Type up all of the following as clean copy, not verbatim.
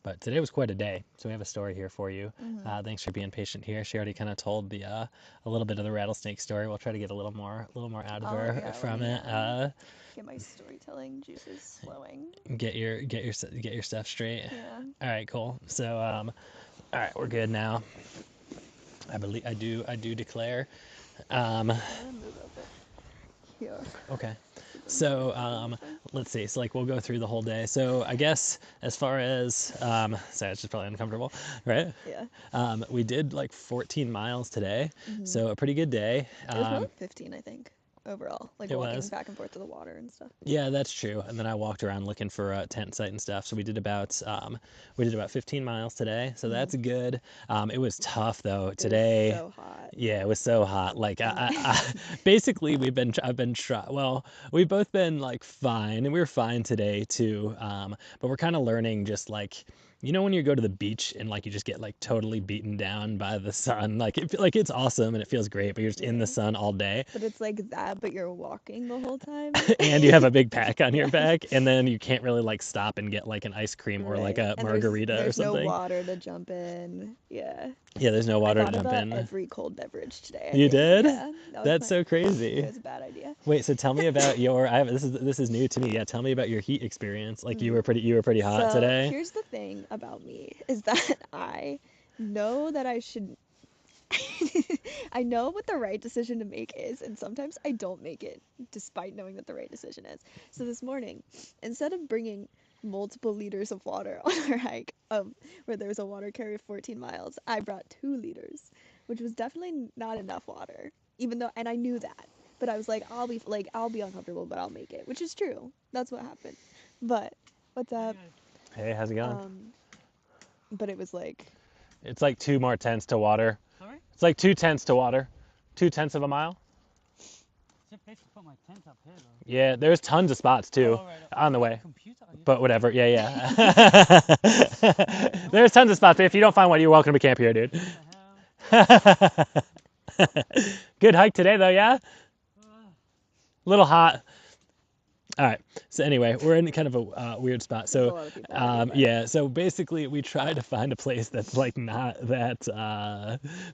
But today was quite a day, so we have a story here for you. Mm-hmm. Thanks for being patient here. She already kind of told the a little bit of the rattlesnake story. We'll try to get a little more out of Oh her yeah, let from me it. get my storytelling juices flowing. Get your stuff straight. Yeah. All right, cool. So all right, we're good now. I do declare. Um, I'm gonna move a bit here okay. so then we can So record this way. let's see. So like we'll go through the whole day. So I guess as far as sorry, it's just probably uncomfortable, right? Yeah. We did like 14 miles today, Mm-hmm. so a pretty good day. It was more like 15, I think, overall. Like It walking was. back and forth to the water and stuff. Yeah, that's true. And then I walked around looking for a tent site and stuff. So we did about 15 miles today. So Mm-hmm. that's good. It was tough though It was today. so hot. Yeah, it was so hot. Like And basically I've been well, we've both been like fine, and we were fine today too. But we're kind of learning just like when you go to the beach and like you just get like totally beaten down by the sun, like it's awesome and it feels great, but you're just in the yeah. sun all day, But it's like that, but you're walking the whole time. and you have a big pack on your Yes. back, and then you can't really like stop and get like an ice cream or like Right. a And margarita or there's no something. water to jump in. Yeah. Yeah, there's no I water to thought jump about in. every cold beverage today, I You think. did? Yeah. That was That's my so it crazy. was a bad idea. Wait, so tell me about your this is new to me. Yeah, tell me about your heat experience. Like Mm. you were pretty hot So today. here's the thing about me is that I know that I should I know what the right decision to make is, and sometimes I don't make it despite knowing what the right decision is. So this morning, instead of bringing multiple liters of water on our hike where there was a water carry of 14 miles, I brought 2 liters, which was definitely not enough water, even though, and I knew that. But I was like, I'll be uncomfortable, but I'll make it, which is true. That's what happened. But what's up? Hey, how's it going? Um, but it was like, It's like 2 more tenths to water. Sorry? It's like 2 tenths to water. 2 tenths of a mile. There's a place to put my tent up here, though. Yeah, there's tons of spots too Oh, right. on the I've got a way. computer. Are you But whatever. Yeah, yeah. There's tons of spots. But if you don't find one, you're welcome to camp here, dude. What the hell? Good hike today, though. Yeah. Uh, Little hot. All right. So anyway, we're in kind of a weird spot. there's a So lot of people out here, yeah. So basically, we try to find a place that's like not that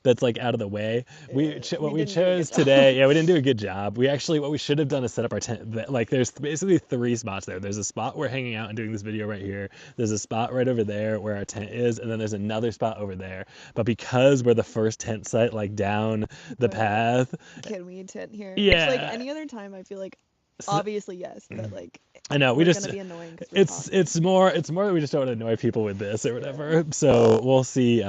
that's like out of the way. we What we didn't do a good chose job. today. Yeah, we didn't do a good job. We actually what we should have done is set up our tent. Like there's basically 3 spots there. There's a spot we're hanging out and doing this video right here. There's a spot right over there where our tent is, and then there's another spot over there. But because we're the first tent site like down the Right. path, Can we tent here? Which, like, yeah. any other time, I feel like, s- obviously, yes, but, like, I know we we're just gonna be annoying because we're talking. it's more that we just don't want to annoy people with this or whatever. So we'll see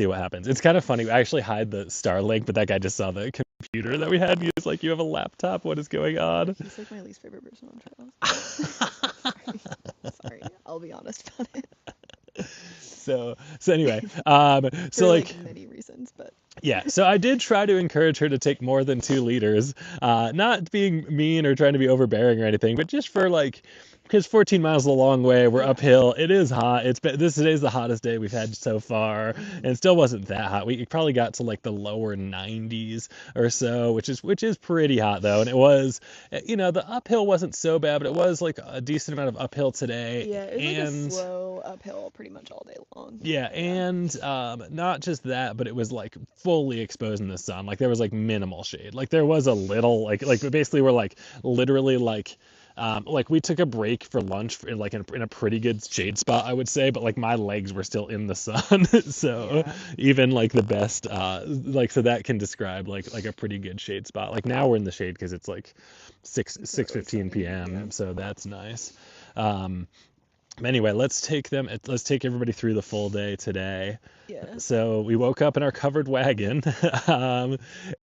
what happens. It's kind of funny. I actually hide the Starlink, but that guy just saw the computer that we had. And he was like, "You have a laptop? What is going on?" He's, like, my least favorite person on Trails. Sorry. Sorry. I'll be honest about it. So anyway, so For, like like, many reasons, but yeah, so I did try to encourage her to take more than 2 liters, not being mean or trying to be overbearing or anything, but just for like, because 14 miles is a long way, we're yeah. uphill, it is hot. This today's the hottest day we've had so far, and Mhm. it still wasn't that hot. We probably got to like the lower 90s or so, which is pretty hot though, and it was, the uphill wasn't so bad, but it was like a decent amount of uphill today, Yeah, it was like a and slow uphill pretty much all day long. yeah, Yeah. and not just that, but it was like fully exposed in the sun. Like there was like minimal shade. Like there was a little like basically we're like literally like we took a break for lunch in a pretty good shade spot, I would say, but like my legs were still in the sun. So Yeah. even like the best like so that can describe like a pretty good shade spot. Like now we're in the shade because it's like 6 It's really 6:15 sunny. Yeah. p.m. So that's nice. Um, Anyway, let's take everybody through the full day today. Yeah. So we woke up in our covered wagon, um,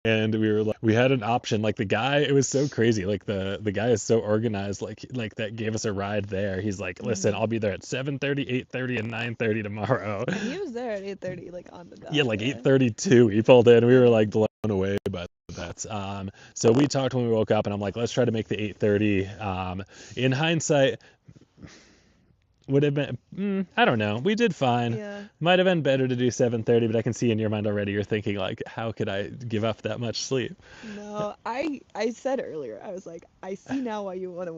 and we had an option. Like the guy, it was so crazy. Like the guy is so organized. Like that gave us a ride there. He's like, listen, Mhm. I'll be there at 7:30, 8:30, and 9:30 tomorrow. And he was there at 8:30, like on the Yeah, dot. like Yeah. 8:32, he pulled in. We were Yeah. like blown away by that. So we talked when we woke up, and I'm like, let's try to make the 8:30. In hindsight, would have been, I don't know. We did fine. Yeah. Might have been better to do 7:30, but I can see in your mind already you're thinking like, how could I give up that much sleep? No, I said earlier, I was like, I see now why you want to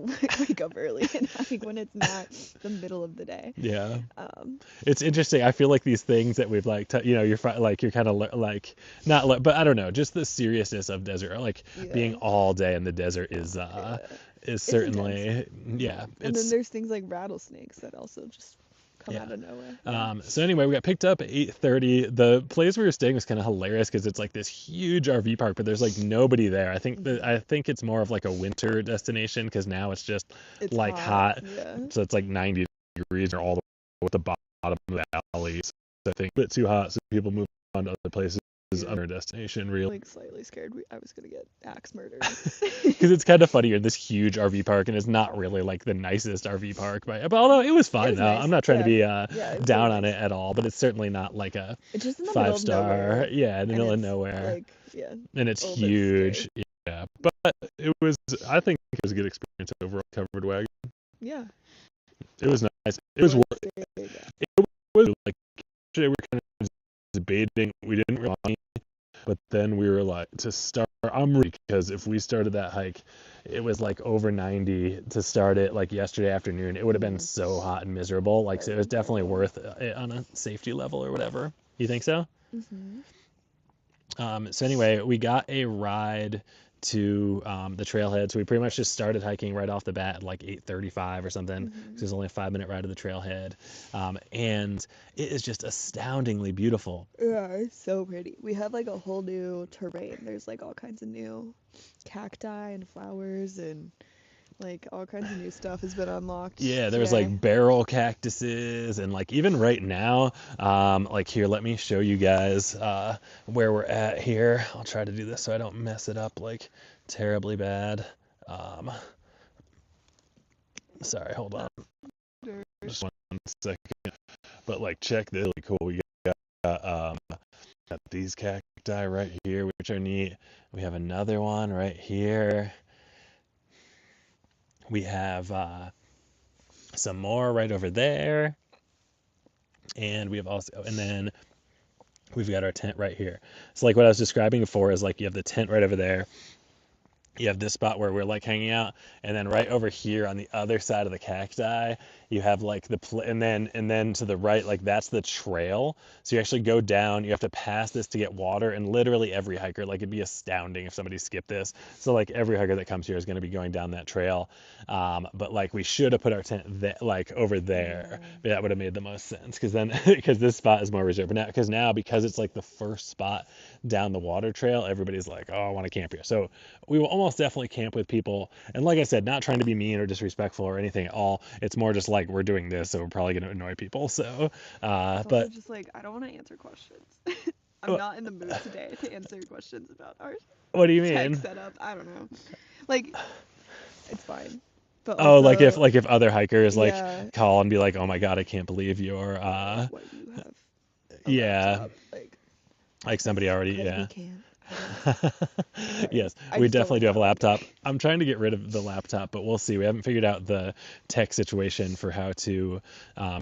wake up early and like when it's not the middle of the day. Yeah. Um, It's interesting. I feel like these things that we've like, you're kind of like not, but I don't know, just the seriousness of desert, like being yeah, all day in the desert yeah. is It's intense. certainly, yeah, And then it's there's things like rattlesnakes that also just come yeah. out of nowhere. Yeah. So anyway, we got picked up at 8:30. The place we were staying was kind of hilarious because it's like this huge RV park, but there's like nobody there. I think it's more of like a winter destination because now it's just It's like hot. hot, Yeah. so it's like 90 degrees or all the way at the bottom of the valley. So I think a bit too hot, so people move on to other places. Yeah. Under destination, really. Like slightly scared I was gonna get axe murdered. Because it's kind of funny. You're in this huge RV park, and it's not really like the nicest RV park, but although it was It fine was though. nice. I'm not trying to be Yeah, it was down really on nice. it at all, but it's certainly not like a It's just in the middle five of star. nowhere. Yeah, in the And middle of it's nowhere, like, yeah, and it's a little bit huge. scary. Yeah, but it was. I think it was a good experience overall. Covered wagon. Yeah. It was nice. It It was. was big. It was like yesterday we were kind of debating. We didn't really. But then we were like, to start, I'm ready because if we started that hike, it was like over 90 to start it like yesterday afternoon. It would have been so hot and miserable. Like, so it was definitely worth it on a safety level or whatever. You think so? Mm-hmm. So anyway, we got a ride to the trailhead. So we pretty much just started hiking right off the bat at like 8:35 or something. Mm-hmm. It was only a 5-minute ride to the trailhead, and it is just astoundingly beautiful. Yeah, it's so pretty. We have like a whole new terrain. There's like all kinds of new cacti and flowers and like all kinds of new stuff has been unlocked Yeah, there was today. like barrel cactuses and like even right now, like here, let me show you guys where we're at here. I'll try to do this so I don't mess it up like terribly bad. Um, sorry, hold on, just 1 second. But like, check this, really cool. We got these cacti right here, which are neat. We have another one right here. We have some more right over there, and we have also, and then we've got our tent right here. So like what I was describing before is like you have the tent right over there. You have this spot where we're like hanging out, and then right over here on the other side of the cacti, you have like and then to the right, like that's the trail. So you actually go down. You have to pass this to get water, and literally every hiker, like it'd be astounding if somebody skipped this. So like every hiker that comes here is going to be going down that trail. But like we should have put our tent like over there. Yeah. That would have made the most sense because then because this spot is more reserved. But now because it's like the first spot down the water trail, everybody's like, oh, I want to camp here. So we will almost definitely camp with people. And like I said, not trying to be mean or disrespectful or anything at all. It's more just like we're doing this, so we're probably going to annoy people. So, It's also but just like I don't want to answer questions. I'm uh, not in the mood today to answer questions about our what do you tech mean? setup. I don't know. Like it's fine. But Oh, also, like if other hikers like yeah, call and be like, "Oh my God, I can't believe you're like what you have a yeah, laptop, like somebody already, because we yeah." can. I guess. Sorry. Yes, I we just don't definitely like do have a that one. laptop. I'm trying to get rid of the laptop, but we'll see. We haven't figured out the tech situation for how to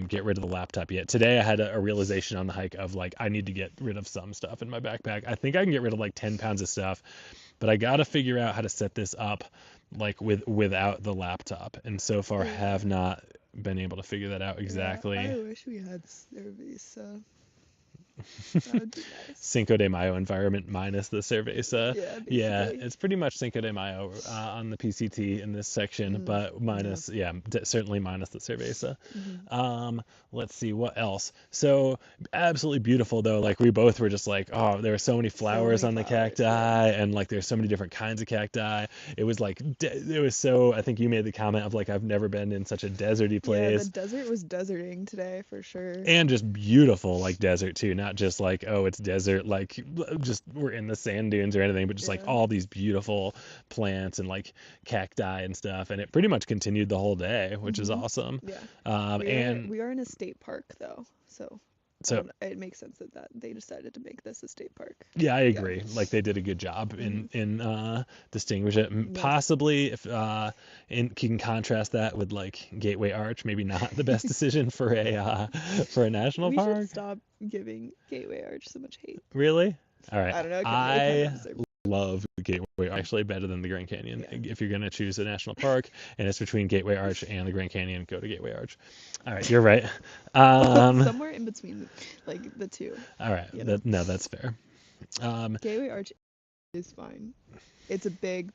get rid of the laptop yet. Today I had a realization on the hike of like I need to get rid of some stuff in my backpack. I think I can get rid of like 10 pounds of stuff, but I got to figure out how to set this up like without the laptop. And so far Yeah. have not been able to figure that out Yeah, exactly. I wish we had Cerveza. That would be nice. Cinco de Mayo environment minus the Cerveza. Yeah, Yeah, basically. it's pretty much Cinco de Mayo on the PCT in this section, but minus, yeah, certainly minus the Cerveza. Mm-hmm. Let's see what else. So absolutely beautiful though. Like we both were just like, oh, there were so many So flowers many on the flowers, cacti, yeah. and like there's so many different kinds of cacti. It was like it was so. I think you made the comment of like I've never been in such a deserty Yeah, the place. desert was deserting today for sure. And just beautiful like desert too, not just like, oh, it's desert like just we're in the sand dunes or anything, but just like Yeah. all these beautiful plants and like cacti and stuff. And it pretty much continued the whole day, which is Mm-hmm. awesome. Yeah. And We are in a state park though, so So it makes sense that they decided to make this a state park. yeah, I Yeah. agree. Like they did a good job in distinguish it. Yes. Possibly if can contrast that with like Gateway Arch, maybe not the best decision for a national We should park. stop giving Gateway Arch so much hate. Really? All right. I don't know. It kind I of deserves. love Gateway Arch, actually better than the Grand Canyon. Yeah. If you're gonna choose a national park and it's between Gateway Arch and the Grand Canyon, go to Gateway Arch. All right, you're right. Somewhere in between, like the two. All right. You know? No, that's fair. Gateway Arch is fine. It's a big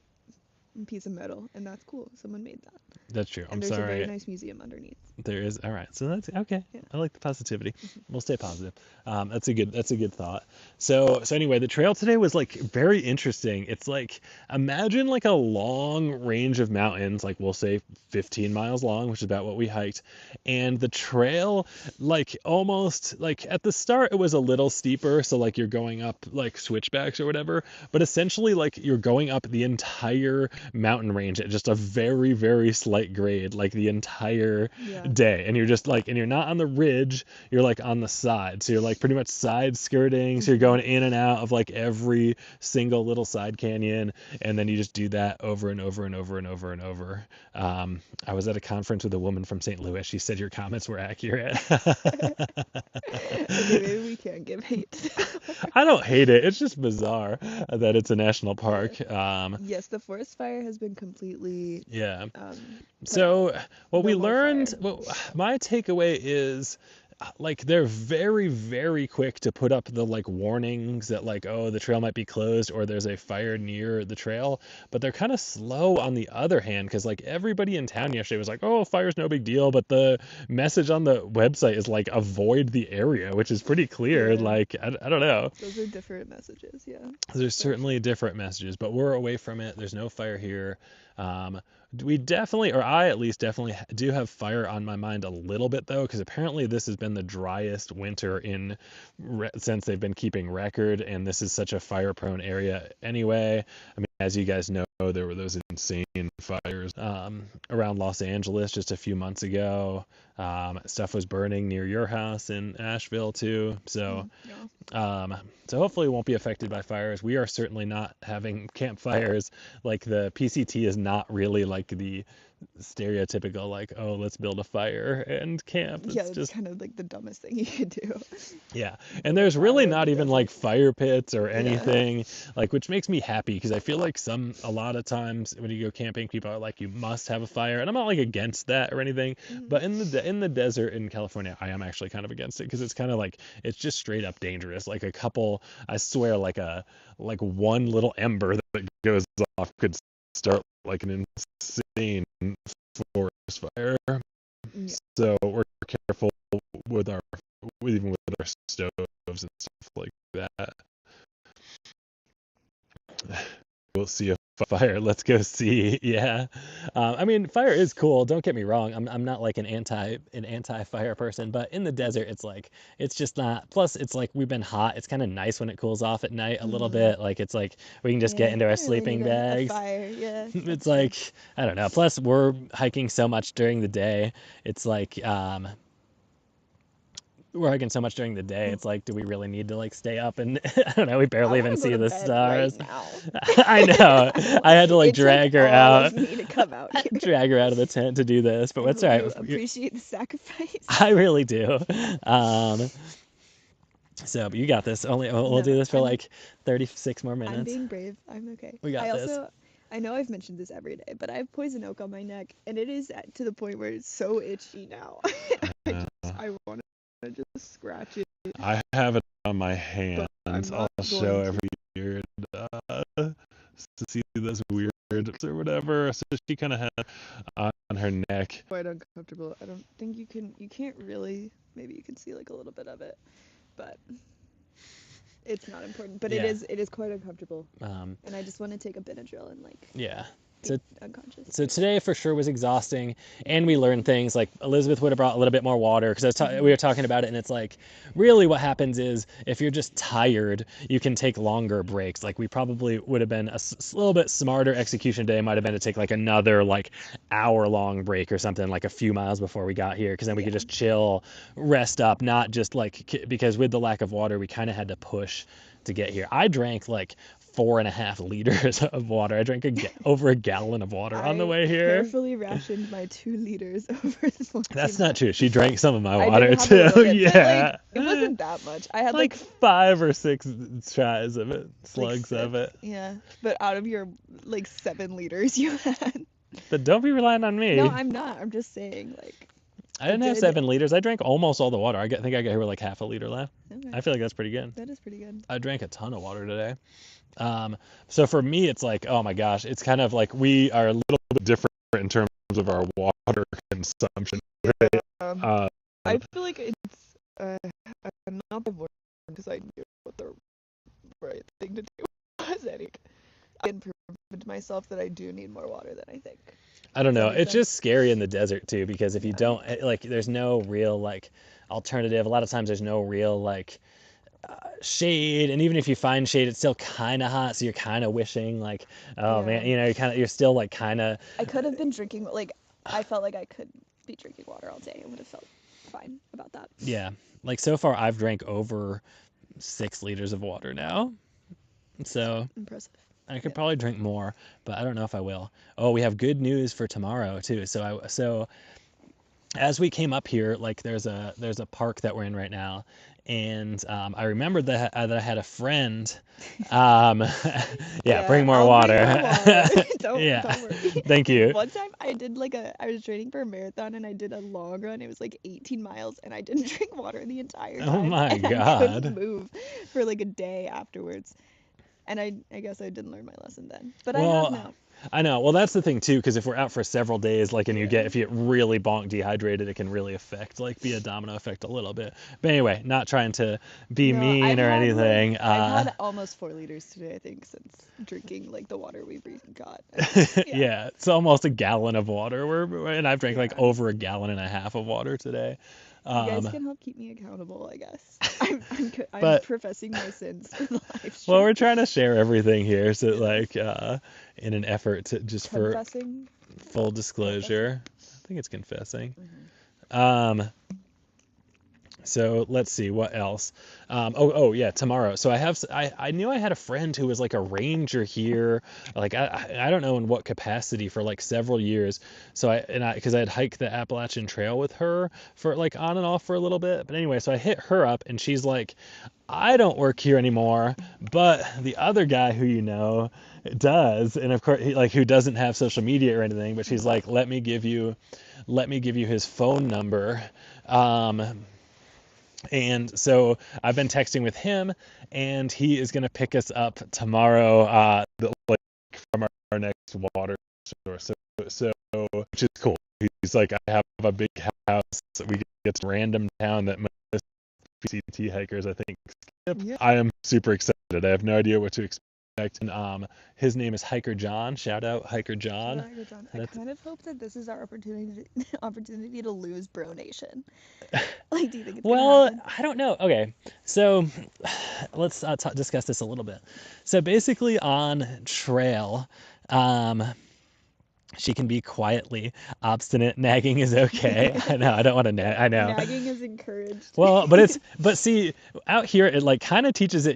piece of metal, and that's cool. Someone made that. That's true. And I'm there's a sorry. very nice museum underneath. There is. All right. So that's okay. Yeah. I like the positivity. We'll stay positive. That's a good thought. So anyway, the trail today was like very interesting. It's like imagine like a long range of mountains, like we'll say 15 miles long, which is about what we hiked. And the trail, like almost like at the start it was a little steeper, so like you're going up like switchbacks or whatever, but essentially like you're going up the entire mountain range at just a very, very slight grade, like the entire Yeah. day. And you're just like, and you're not on the ridge, you're like on the side. So you're like pretty much side skirting. So you're going in and out of like every single little side canyon. And then you just do that over and over and over and over and over. I was at a conference with a woman from St. Louis. She said your comments were accurate. Okay, maybe we can't give hate to that. I don't hate it. It's just bizarre that it's a national park. Yes, the forest fire has been completely Yeah. put So what we No more learned, fire. well, my takeaway is like they're very, very quick to put up the like warnings that like, oh, the trail might be closed or there's a fire near the trail, but they're kind of slow on the other hand because like everybody in town yesterday was like, oh, fire's no big deal, but the message on the website is like avoid the area, which is pretty clear. Yeah. Like I don't know. Those are different messages, yeah. There's certainly different messages, but we're away from it. There's no fire here. We definitely, or I at least definitely do have fire on my mind a little bit though, because apparently this has been the driest winter since they've been keeping record, and this is such a fire-prone area anyway. I mean, as you guys know, there were those insane fires around Los Angeles just a few months ago. Stuff was burning near your house in Asheville too. So Yeah. so hopefully we won't be affected by fires. We are certainly not having campfires. Like the PCT is not really like the stereotypical like, oh, let's build a fire and camp. Yeah, It's it's just kind of like the dumbest thing you could do. yeah. And there's really fire in not the even like desert. fire pits or Yeah. anything, like which makes me happy because I feel like a lot of times when you go camping, people are like, you must have a fire, and I'm not like against that or anything, but in the desert in California, I am actually kind of against it because it's kind of like it's just straight up dangerous. Like I swear, like one little ember that goes off could start like an insane forest fire. Yeah. So we're careful with even with our stoves and stuff like that. We'll see a fire. Let's go see. Yeah. I mean, fire is cool. Don't get me wrong. I'm not like an anti fire person, but in the desert, it's like it's just not. Plus, it's like we've been hot. It's kind of nice when it cools off at night a little bit. Like it's like we can just get Yeah, into I our don't really sleeping need a bags. fire. Yeah, It's that's like I don't know. Plus, we're hiking so much during the day. It's like we're hiking so much during the day. It's like, do we really need to like stay up? And I don't know. We I barely even want to go see to the bed right stars. now. I know. I had to like It took drag her all out, of me to come out here. drag her out of the tent to do this. But I what's hope all you right? appreciate the sacrifice. I really do. But you got this. We'll do No, this for like 36 more I'm minutes. being brave. I'm okay. We got this. I know I've mentioned this every day, but I have poison oak on my neck, and it is to the point where it's so itchy now. I want to just scratch it. I have it on my hands. I'm I'll not show going to. every year to see those weird or whatever. So she kind of had on her neck. Quite uncomfortable. I don't think you can. You can't really. Maybe you can see like a little bit of it, but it's not important. But Yeah. it is quite uncomfortable. And I just want to take a Benadryl and like Yeah. be unconscious. So today for sure was exhausting, and we learned things like Elizabeth would have brought a little bit more water because we were talking about it, and it's like really what happens is if you're just tired, you can take longer breaks. Like we probably would have been a little bit smarter execution day might have been to take like another like hour-long break or something like a few miles before we got here because then we could just chill, rest up, not just like because with the lack of water we kind of had to push to get here. I drank like 4.5 liters of water. I drank over a gallon of water on the way I here. carefully rationed my 2 liters over the 14 That's not miles. true. She drank some of my I water did have a too. little bit, but, Yeah. like, it wasn't that much. I had like 5 or 6 tries of it, slugs of it. Yeah, but out of your like 7 liters you had. But don't be relying on me. No, I'm not. I'm just saying like I didn't have 7 liters. I drank almost all the water. think I got here with like half a liter left. Okay. I feel like that's pretty good. That is pretty good. I drank a ton of water today. So for me, it's like, oh my gosh, it's kind of like we are a little bit different in terms of our water consumption. I feel like it's not the word because I knew what the right thing to do was. I can prove to myself that I do need more water than I think. I don't know. Does that make It's sense? just scary in the desert too because if you don't like, there's no real like alternative. A lot of times there's no real like shade, and even if you find shade, it's still kind of hot. So you're kind of wishing like, oh man, you know, you're still like kind of. I could have been drinking like I felt like I could be drinking water all day. I would have felt fine about that. Yeah, like so far I've drank over 6 liters of water now, so Impressive. I could probably drink more, but I don't know if I will. Oh, we have good news for tomorrow too. So as we came up here, like there's a park that we're in right now, and I remembered that I had a friend. Bring more I'll water. bring more water. Don't worry. Thank you. One time I did I was training for a marathon and I did a long run. It was like 18 miles and I didn't drink water the entire time. Oh my and I God. couldn't move for like a day afterwards. And I guess I didn't learn my lesson then. But I have now. I know. Well, that's the thing too, because if we're out for several days, like, and if you get really bonk dehydrated, it can really be a domino effect a little bit. But anyway, not trying to be mean or anything. I've had almost 4 liters today, I think, since drinking like the water we got. Yeah, it's almost a gallon of water. And I've drank like over a gallon and a half of water today. You guys can help keep me accountable, I guess. I'm professing my sins in the live stream. Well, we're trying to share everything here, so like in an effort to just confessing? For full disclosure. I think it's confessing. So let's see what else. Yeah, tomorrow. So I knew I had a friend who was like a ranger here, like I don't know in what capacity for like several years. So because I had hiked the Appalachian Trail with her for like on and off for a little bit. But anyway, so I hit her up and she's like, I don't work here anymore, but the other guy who you know does, and of course who doesn't have social media or anything, but she's like, let me give you his phone number. And so I've been texting with him, and he is going to pick us up tomorrow, from our next water source. So which is cool. He's like, I have a big house that we get to random town that most PCT hikers, I think, skip. Yeah. I am super excited. I have no idea what to expect. And his name is Hiker John. Shout out Hiker John. I kind of hope that this is our opportunity to lose Bro Nation. Like, do you think it's gonna happen? I don't know. Okay, so let's discuss this a little bit. So basically, on trail, she can be quietly obstinate. Nagging is okay. I know. I don't want to nag. I know. Nagging is encouraged. Well, but see, out here it like kind of teaches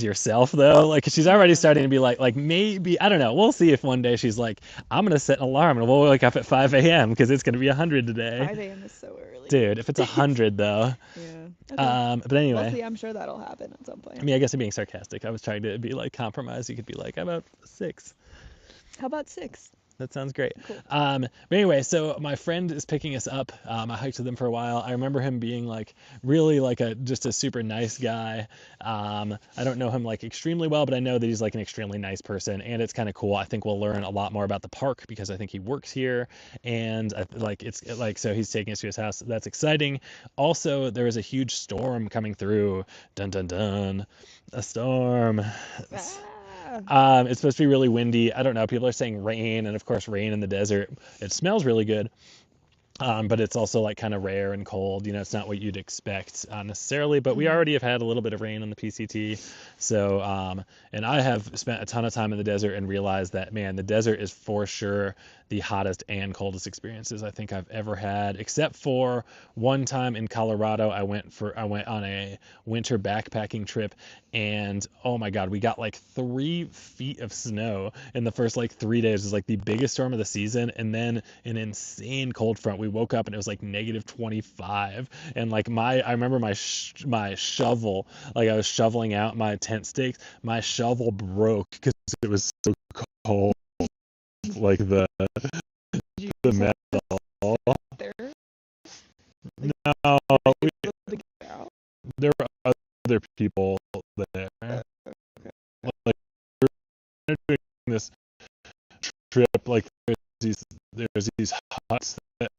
yourself though. Like she's already starting to be like maybe, I don't know. We'll see if one day she's like, I'm gonna set an alarm and we'll wake up at 5 a.m. because it's gonna be 100 today. 5 a.m. is so early. Dude, if it's 100 though. Yeah. Okay. But anyway. We'll see. I'm sure that'll happen at some point. I mean, I guess I'm being sarcastic. I was trying to be like compromised. You could be like, how about 6? How about 6? That sounds great. Cool. But anyway, so my friend is picking us up. I hiked with him for a while. I remember him being like really like just a super nice guy. I don't know him like extremely well, but I know that he's like an extremely nice person, and it's kind of cool. I think we'll learn a lot more about the park because I think he works here, and so he's taking us to his house. That's exciting. Also, there is a huge storm coming through. Dun dun dun, a storm. Yeah. It's supposed to be really windy. I don't know. People are saying rain, and of course, rain in the desert. It smells really good. But it's also like kind of rare and cold. It's not what you'd expect necessarily. But we already have had a little bit of rain on the PCT. So, and I have spent a ton of time in the desert and realized that, man, the desert is for sure the hottest and coldest experiences I think I've ever had, except for one time in Colorado. I went on a winter backpacking trip, and oh my God, we got like 3 feet of snow in the first like 3 days. It was like the biggest storm of the season, and then an insane cold front. We woke up and it was like -25, and like I remember my shovel, like I was shoveling out my tent stakes, my shovel broke because it was so cold, like the Did you metal. there? No, To get out? there were other people there. Okay. Like we're doing this trip, like there's these huts that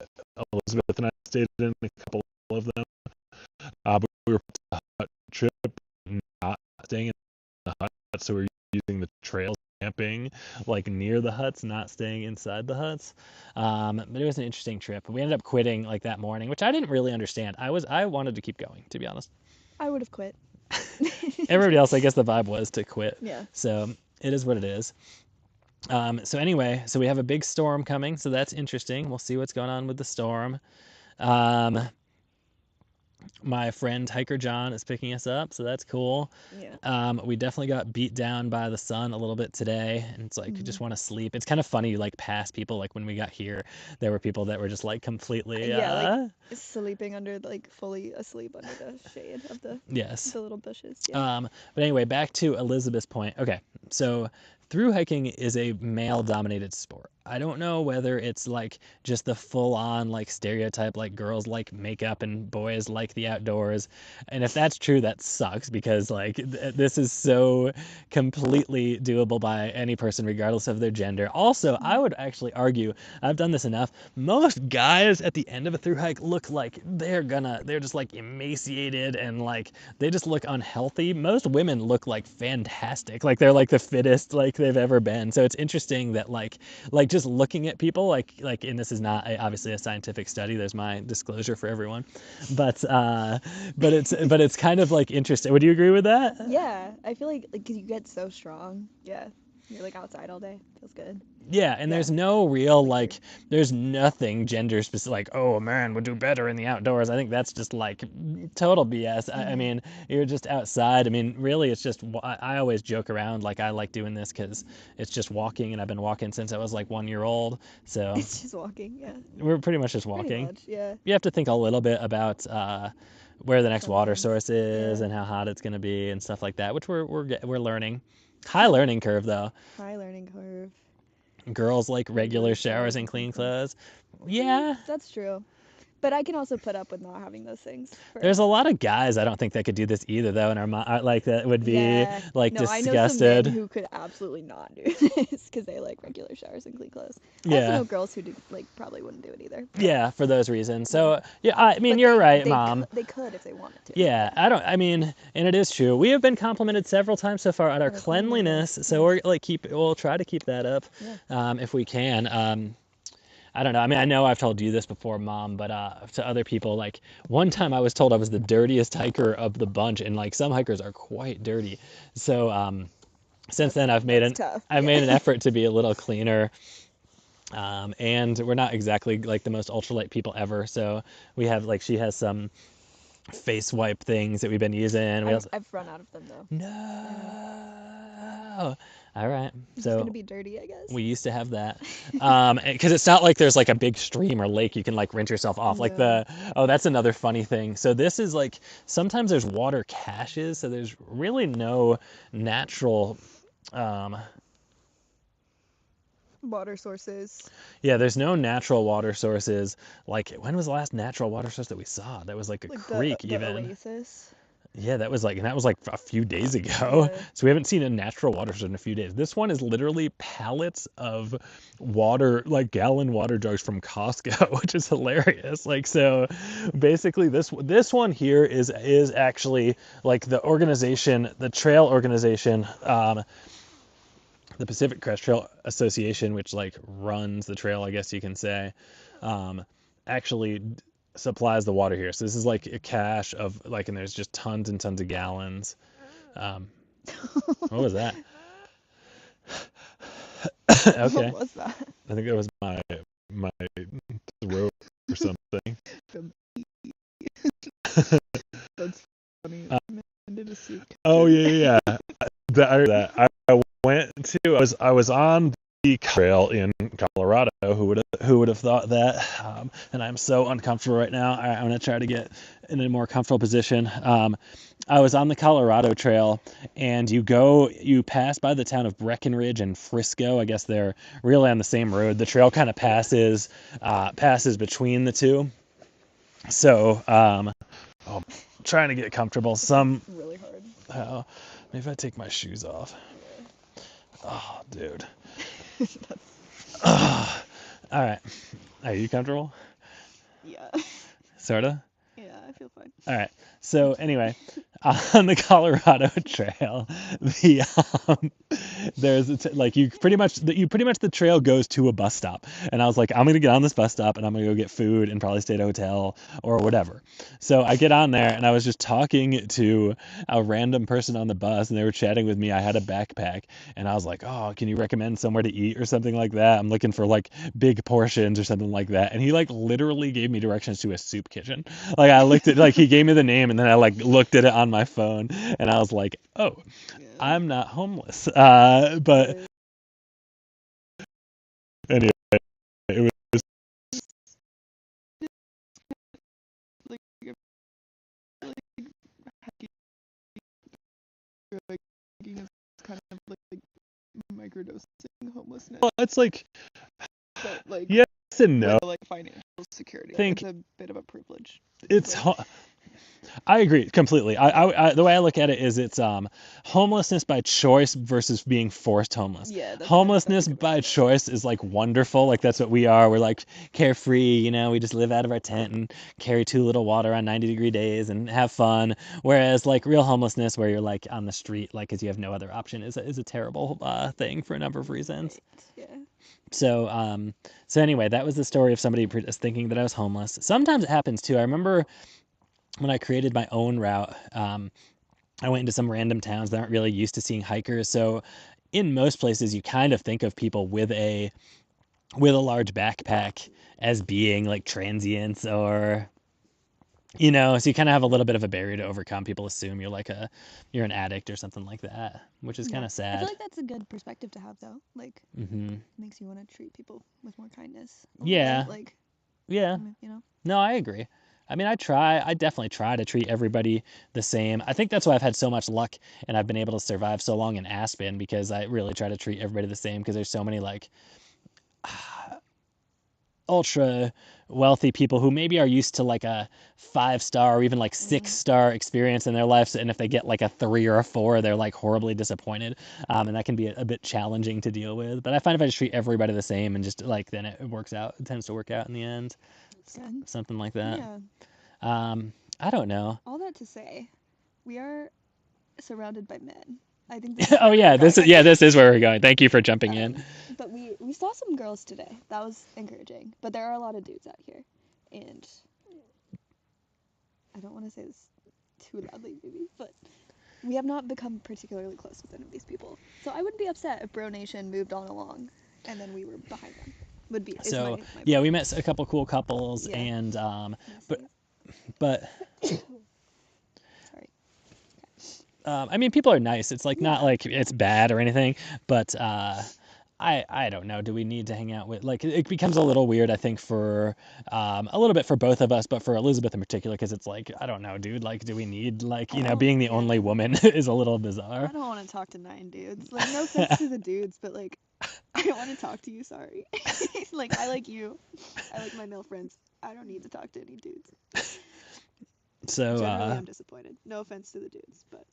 Elizabeth and I stayed in, a couple of them. But we were on a hut trip, not staying in the hut, so we were using the trails, camping like near the huts, not staying inside the huts. But it was an interesting trip. We ended up quitting like that morning, which I didn't really understand. I wanted to keep going, to be honest. I would have quit. Everybody else, I guess the vibe was to quit. Yeah. So it is what it is. So anyway, so we have a big storm coming, so that's interesting. We'll see what's going on with the storm. My friend Hiker John is picking us up, so that's cool. Yeah. We definitely got beat down by the sun a little bit today, and it's like you just want to sleep. It's kind of funny, like past people, like when we got here, there were people that were just like completely, Yeah, like sleeping under, like fully asleep under the shade of yes. the little bushes. Yeah. But anyway, back to Elizabeth's point. Okay, so through hiking is a male-dominated sport. I don't know whether it's like just the full-on like stereotype, like girls like makeup and boys like the outdoors. And if that's true, that sucks because like this is so completely doable by any person regardless of their gender. Also, I would actually argue, I've done this enough, most guys at the end of a through hike look like they're just like emaciated and like they just look unhealthy. Most women look like fantastic, like they're like the fittest like they've ever been. So it's interesting that like just looking at people like and this is not obviously a scientific study, there's my disclosure for everyone, but it's kind of like interesting. Would you agree with that? Yeah, I feel like 'cause you get so strong. Yeah. You're like outside all day. Feels good. Yeah, and there's no real like there's nothing gender specific, like, oh, a man would do better in the outdoors. I think that's just like total BS. I mean, you're just outside. I mean, really, it's just I always joke around like I like doing this because it's just walking, and I've been walking since I was like 1 year old. So It's just walking. Yeah. we're pretty much just Pretty walking. much. Yeah. You have to think a little bit about where the next water Cleanliness, source is yeah. and how hot it's going to be and stuff like that, which we're learning. High learning curve though. High learning curve. Girls like regular showers and clean clothes. Yeah. That's true. But I can also put up with not having those things. There's a lot of guys I don't think that could do this either though, and are like that would be like no, I know disgusted. some men who could absolutely not do this because they like regular showers and clean clothes. I also know girls who do, like probably wouldn't do it either. Yeah, for those reasons. So yeah, I mean, you're right, Mom. They could if they wanted to. Yeah, I mean, and it is true. We have been complimented several times so far on our cleanliness, so we're like we'll try to keep that up, if we can. I don't know. I mean, I know I've told you this before, Mom, but to other people, like one time I was told I was the dirtiest hiker of the bunch, and like some hikers are quite dirty. So since then I've made an effort to be a little cleaner. And we're not exactly like the most ultralight people ever. So we have like she has some face wipe things that we've been using. I've run out of them though. No. All right. It's So gonna be dirty, I guess. we used to have that. Because it's not like there's like a big stream or lake you can like rinse yourself off. Like that's another funny thing. So this is like sometimes there's water caches, so there's really no natural water sources. Yeah, there's no natural water sources. Like when was the last natural water source that we saw? That was like a creek the even. Oasis. Yeah, that was like a few days ago. Yeah. So we haven't seen a natural water source in a few days. This one is literally pallets of water, like gallon water jugs from Costco, which is hilarious. Like, so basically this one here is actually like the organization, the trail organization, the Pacific Crest Trail Association, which like runs the trail, I guess you can say, um, actually supplies the water here. So this is like a cache of like, and there's just tons and tons of gallons. Um, what was that? What Okay, was that? I think it was my throat or something. That's funny. Uh, Into the soup oh kitchen. yeah, yeah. I heard that. I went to. I was on the trail in Colorado. Who would have thought that? And I'm so uncomfortable right now. I'm gonna try to get in a more comfortable position. I was on the Colorado Trail, and you pass by the town of Breckenridge and Frisco. I guess they're really on the same road. The trail kind of passes between the two. So, oh, trying to get comfortable. Really hard. Maybe if I take my shoes off. Yeah. Oh, dude. That's, All right. Are you comfortable? yeah. Sorta? Yeah, I feel fine. All right. So anyway, on the Colorado Trail, the there's like you pretty much the trail goes to a bus stop, and I was like, I'm gonna get on this bus stop and I'm gonna go get food and probably stay at a hotel or whatever. So I get on there and I was just talking to a random person on the bus, and they were chatting with me. I had a backpack, and I was like, oh, can you recommend somewhere to eat or something like that? I'm looking for like big portions or something like that. And he like literally gave me directions to a soup kitchen. Like I looked at like he gave me the name, and then I like looked at it on my phone, and I was like, oh, Yeah. I'm not homeless. But Right. anyway, it was Like, like, is kind of like microdosing homelessness, it's like but like yes and no. like financial security. I think It's a bit of a privilege. it's Like, I agree completely. The way I look at it is it's homelessness by choice versus being forced homeless. yeah, that's Homelessness a good by way. choice is like wonderful, like that's what we are. We're like carefree, we just live out of our tent and carry 2 little water on 90-degree days and have fun. Whereas like real homelessness, where you're like on the street, like because you have no other option, is a terrible thing for a number of reasons. Right. Yeah. So, so anyway, that was the story of somebody thinking that I was homeless. Sometimes it happens too. I remember when I created my own route, I went into some random towns that aren't really used to seeing hikers. So in most places, you kind of think of people with a large backpack as being like transients or so you kind of have a little bit of a barrier to overcome. People assume you're an addict or something like that, which is kind Yeah. of I feel sad. like that's a good perspective to have, though. Like, Hmm. makes you want to treat people with more kindness overall. Yeah, Like, yeah. you know. No, I agree. I mean, I definitely try to treat everybody the same. I think that's why I've had so much luck and I've been able to survive so long in Aspen, because I really try to treat everybody the same, because there's so many like ultra wealthy people who maybe are used to like a 5-star or even like Mm. 6-star experience in their lives, and if they get like a 3 or a 4, they're like horribly disappointed, and that can be a bit challenging to deal with. But I find if I just treat everybody the same and just like then it works out, it tends to work out in the end. Good. Something like that. Yeah. I don't know. All that to say, we are surrounded by men. I think this is Oh where we were yeah, going. this is where we're going. Thank you for jumping in. But we saw some girls today. That was encouraging. But there are a lot of dudes out here, and I don't want to say this too loudly, maybe, but we have not become particularly close with any of these people. So I wouldn't be upset if Bro Nation moved on along, and then we were behind them. Is So my yeah, point. we met a couple cool couples, Yeah. and Nice but sneeze. but Sorry. I mean, people are nice. It's like not Yeah. like it's bad or anything, but I don't know. Do we need to hang out with like it becomes a little weird, I think, for a little bit for both of us, but for Elizabeth in particular, because it's like I don't know, dude. Like, do we need like being the only woman is a little bizarre. I don't want to talk to 9 dudes. Like, no offense to the dudes, but like, I don't want to talk to you. Sorry. Like, I like you. I like my male friends. I don't need to talk to any dudes. So Generally, I'm disappointed. No offense to the dudes, but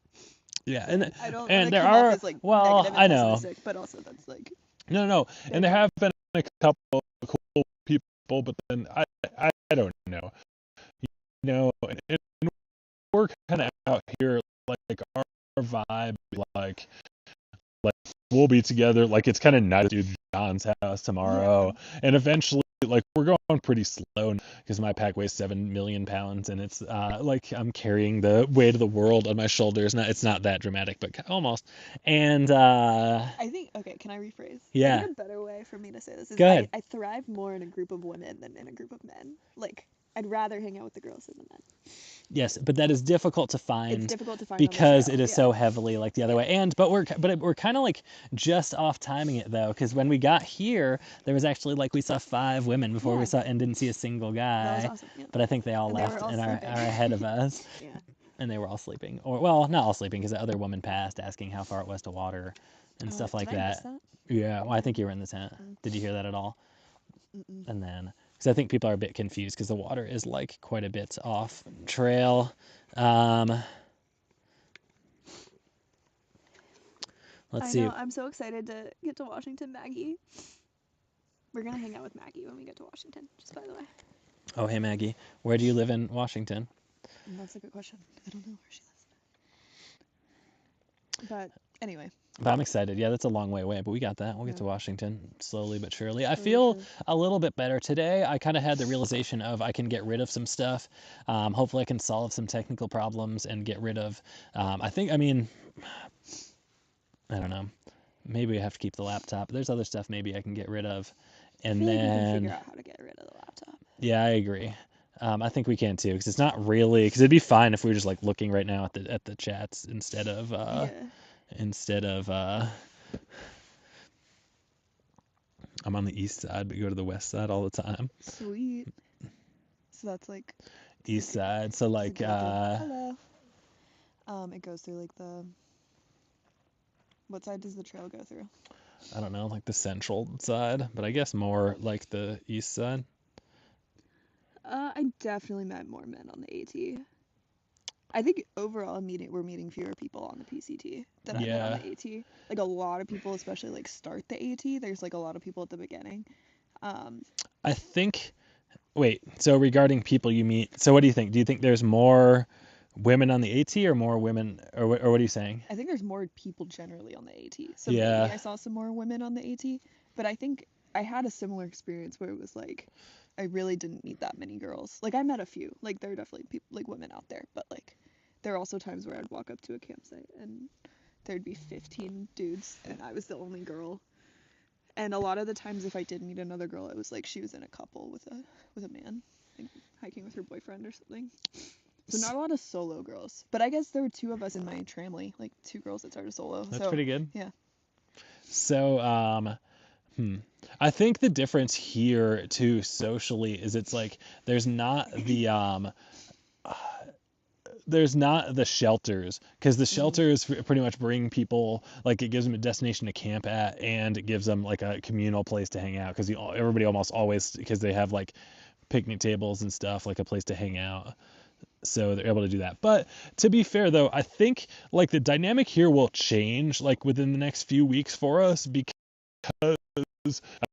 yeah, I don't want and to there come off are as like well, negative I and know. pessimistic, but also that's like No, and there bare have been a couple cool people, but then I don't know. And we're kind of out here like our vibe, like we'll be together. Like it's kind of nice to do John's house tomorrow, and eventually, like we're going pretty slow because my pack weighs 7 million pounds, and it's like I'm carrying the weight of the world on my shoulders. It's not that dramatic, but almost. And I think, okay, can I rephrase? I yeah, think a better way for me to say this is go ahead. I thrive more in a group of women than in a group of men. Like, I'd rather hang out with the girls than the men. Yes, but that is difficult to It's find difficult to find because on it the is trail. so heavily like the other way. And we're kind of like just off timing it though, because when we got here, there was actually like we saw 5 women before we Yeah. saw and didn't see a single guy. That was awesome. Yeah. But I think they all And they were left all and are sleeping. ahead of us, Yeah. and they were all sleeping, or well, not all sleeping because the other woman passed asking how far it was to water and stuff like Did I miss that. that? Yeah, well, I think you were in the tent. Did you hear that at all? And then because I think people are a bit confused because the water is like quite a bit off trail. Let's I see. know. I'm so excited to get to Washington, Maggie. We're gonna hang out with Maggie when we get to Washington. Just by the way. Oh, hey Maggie, where do you live in Washington? That's a good question. I don't know where she lives. But anyway. But I'm excited. Yeah, that's a long way away, but we got that. We'll get Yeah. to Washington slowly but surely. I Slowly but feel surely. a little bit better today. I kind of had the realization of I can get rid of some stuff. Hopefully, I can solve some technical problems and get rid of. I mean, I don't know. Maybe I have to keep the laptop. There's other stuff maybe I can get rid of, I and feel like we can then figure out how to get rid of the laptop. yeah, I agree. I think we can too, because it's not really because it'd be fine if we were just like looking right now at the chats instead of instead of I'm on the east side, but go to the west side all the time. Sweet. So that's like East side. So like hello. It goes through like the. What side does the trail go through? I don't know, like the central side, but I guess more like the east side. I definitely met more men on the AT. I think overall we're meeting fewer people on the PCT than I met on the AT. Like a lot of people, especially like start the AT. There's like a lot of people at the beginning. I think. Wait. So regarding people you meet, so what do you think? Do you think there's more women on the AT or more women, or what are you saying? I think there's more people generally on the AT. So Yeah. maybe I saw some more women on the AT, but I think I had a similar experience where it was like I really didn't meet that many girls. Like I met a few. Like there are definitely people like women out there, but like there are also times where I'd walk up to a campsite and there'd be 15 dudes and I was the only girl. And a lot of the times if I did meet another girl, it was like she was in a couple with a man, like hiking with her boyfriend or something. So not a lot of solo girls, but I guess there were 2 of us in my tramily, like 2 girls that started solo. That's pretty good. Yeah. So I think the difference here too socially is it's like there's not the shelters because the shelters pretty much bring people like it gives them a destination to camp at and it gives them like a communal place to hang out because everybody almost always because they have like picnic tables and stuff like a place to hang out, so they're able to do that. But to be fair though, I think like the dynamic here will change like within the next few weeks for us because I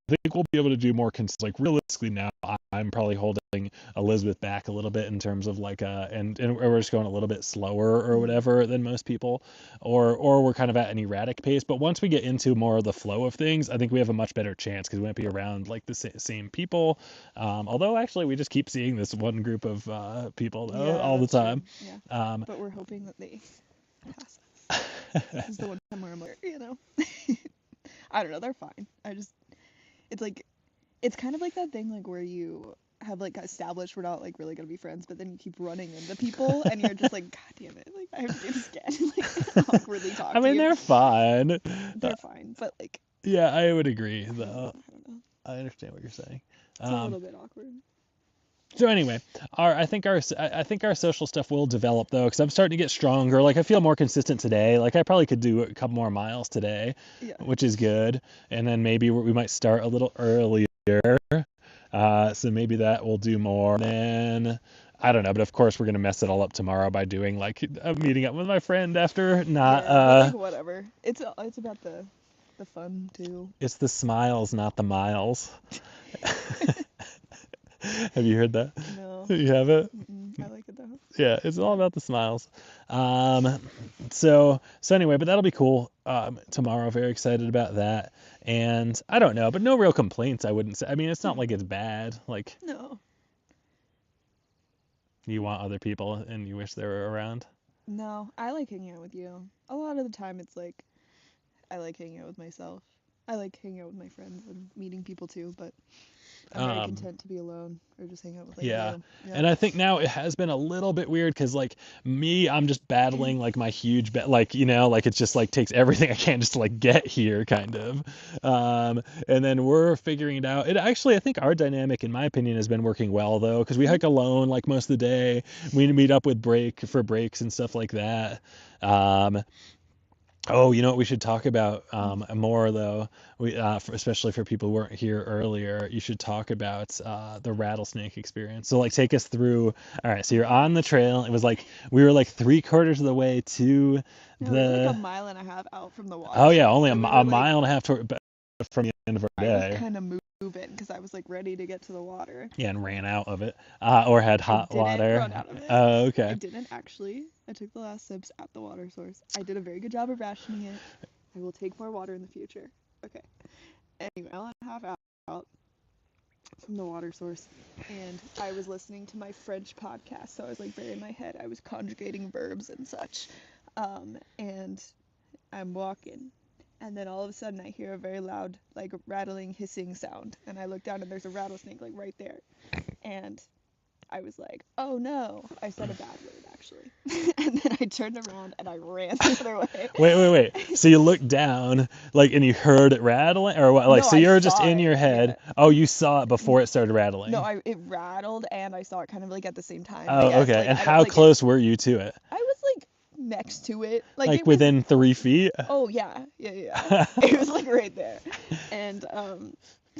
think we'll be able to do more like realistically now I'm probably holding Elizabeth back a little bit in terms of like and we're just going a little bit slower or whatever than most people or we're kind of at an erratic pace, but once we get into more of the flow of things I think we have a much better chance because we won't be around like the same people, although actually we just keep seeing this one group of people though, all the time. Yeah. But we're hoping that they pass us. This is the one time where I'm like, I don't know, they're fine. It's kind of like that thing like where you have like established we're not like really gonna be friends, but then you keep running into people and you're just like, God damn it, like I have to do this again. Like awkwardly talk I mean, to you. they're fine. They're fine, but like Yeah, I would agree though. I don't know. I understand what you're saying. It's a little bit awkward. So anyway, I think our social stuff will develop though, because I'm starting to get stronger. Like I feel more consistent today. Like I probably could do a couple more miles today, which is good. And then maybe we might start a little earlier. So maybe that will do more. And then I don't know, but of course we're gonna mess it all up tomorrow by doing like a meeting up with my friend after not. But like whatever. It's about the fun too. It's the smiles, not the miles. Have you heard that? No. You have it? I like it though. Yeah, it's all about the smiles. So anyway, but that'll be cool. Tomorrow, very excited about that. And I don't know, but no real complaints, I wouldn't say. I mean, it's not like it's bad. Like No. you want other people and you wish they were around. No, I like hanging out with you. A lot of the time it's like I like hanging out with myself. I like hanging out with my friends and meeting people too, but I'm very Um, content to be alone or just hang out with like Yeah. you. Yeah. And I think now it has been a little bit weird because like me, I'm just battling like my huge like like it's just like takes everything I can just to like get here kind of. And then we're figuring it out. It actually I think our dynamic in my opinion has been working well though because we hike alone like most of the day. We meet up with breaks and stuff like that. Um, Oh, you know what we should talk about more though. Especially for people who weren't here earlier, you should talk about the rattlesnake experience. So like, take us through. All right, so you're on the trail. It was like we were like 3/4 of the way to No, we were like a the. mile and a half out from the water Oh yeah, source, only so we a were like, mile and a half from the end of our I was day. kind of moving because I was like ready to get to the water. Yeah, and ran out of it, or had I hot didn't water. run out of it. Oh, I okay. didn't actually. I took the last sips at the water source. I did a very good job of rationing it. I will take more water in the future. Okay. Anyway, mile and a half out from the water source, and I was listening to my French podcast, so I was like very in my head. I was conjugating verbs and such. And I'm walking, and then all of a sudden I hear a very loud, like rattling, hissing sound, and I look down and there's a rattlesnake like right there, and I was like, oh no, I said a bad word actually. And then I turned around and I ran the other way. Wait. So you looked down, like, and you heard it rattling, or what? Like, No, so I you're just saw in your it. head. Yeah. Oh, you saw it before it started rattling. No, it rattled and I saw it kind of like at the same time. I Oh, guess. okay. Like And I don't how like it. close were you to it? I was like next to it. Like Like it was. within 3 feet? Oh yeah. It was like right there, and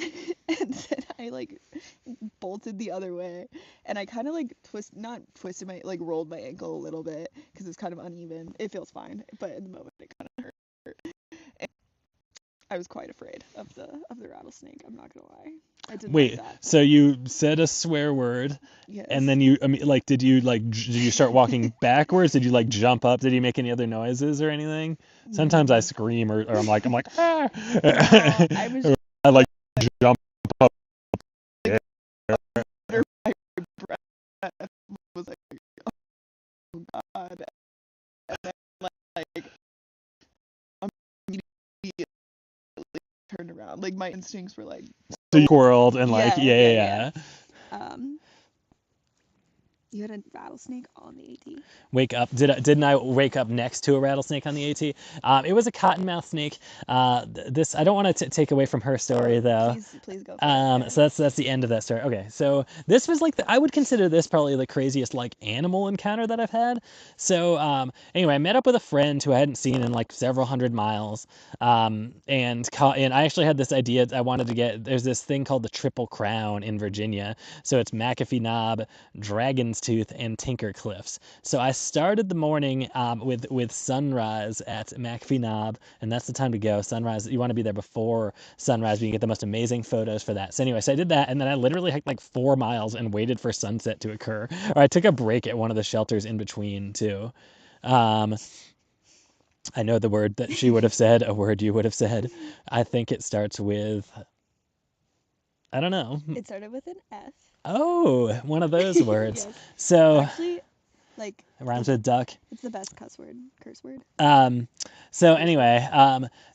and then I like bolted the other way, and I kind of like not twisted my like rolled my ankle a little bit because it's kind of uneven. It feels fine, but in the moment it kind of hurt. And I was quite afraid of the rattlesnake. I'm not gonna lie. I didn't like Wait, that. so you said a swear word, Yes. and then I mean, like, did you start walking backwards? Did you like jump up? Did you make any other noises or anything? Sometimes I scream or I'm like ah. No, I was I like jump up. under my breath. Was like, oh god, and then like immediately turned around. Like my instincts were like, So you whirled and like yeah. You had a rattlesnake on the AT. Wake up. Didn't I wake up next to a rattlesnake on the AT? It was a cottonmouth snake. This I don't want to take away from her story though. Please go for it. Yeah. So that's the end of that story. Okay, so this was like I would consider this probably the craziest like animal encounter that I've had. So anyway, I met up with a friend who I hadn't seen in like several hundred miles, and I actually had this idea. I wanted to get there's this thing called the Triple Crown in Virginia. So it's McAfee Knob, Dragon's Tooth, and Tinker Cliffs. So I started the morning with sunrise at McAfee Knob, and that's the time to go. Sunrise, you want to be there before sunrise, but you get the most amazing photos for that. So anyway, so I did that, and then I literally hiked like 4 miles and waited for sunset to occur. Or I took a break at one of the shelters in between too. I know the word that she would have said, a word you would have said. I think it starts with, I don't know. It started with an F. Oh, one of those words. Yes. So Actually, like it rhymes with duck. it's the best curse word. So anyway,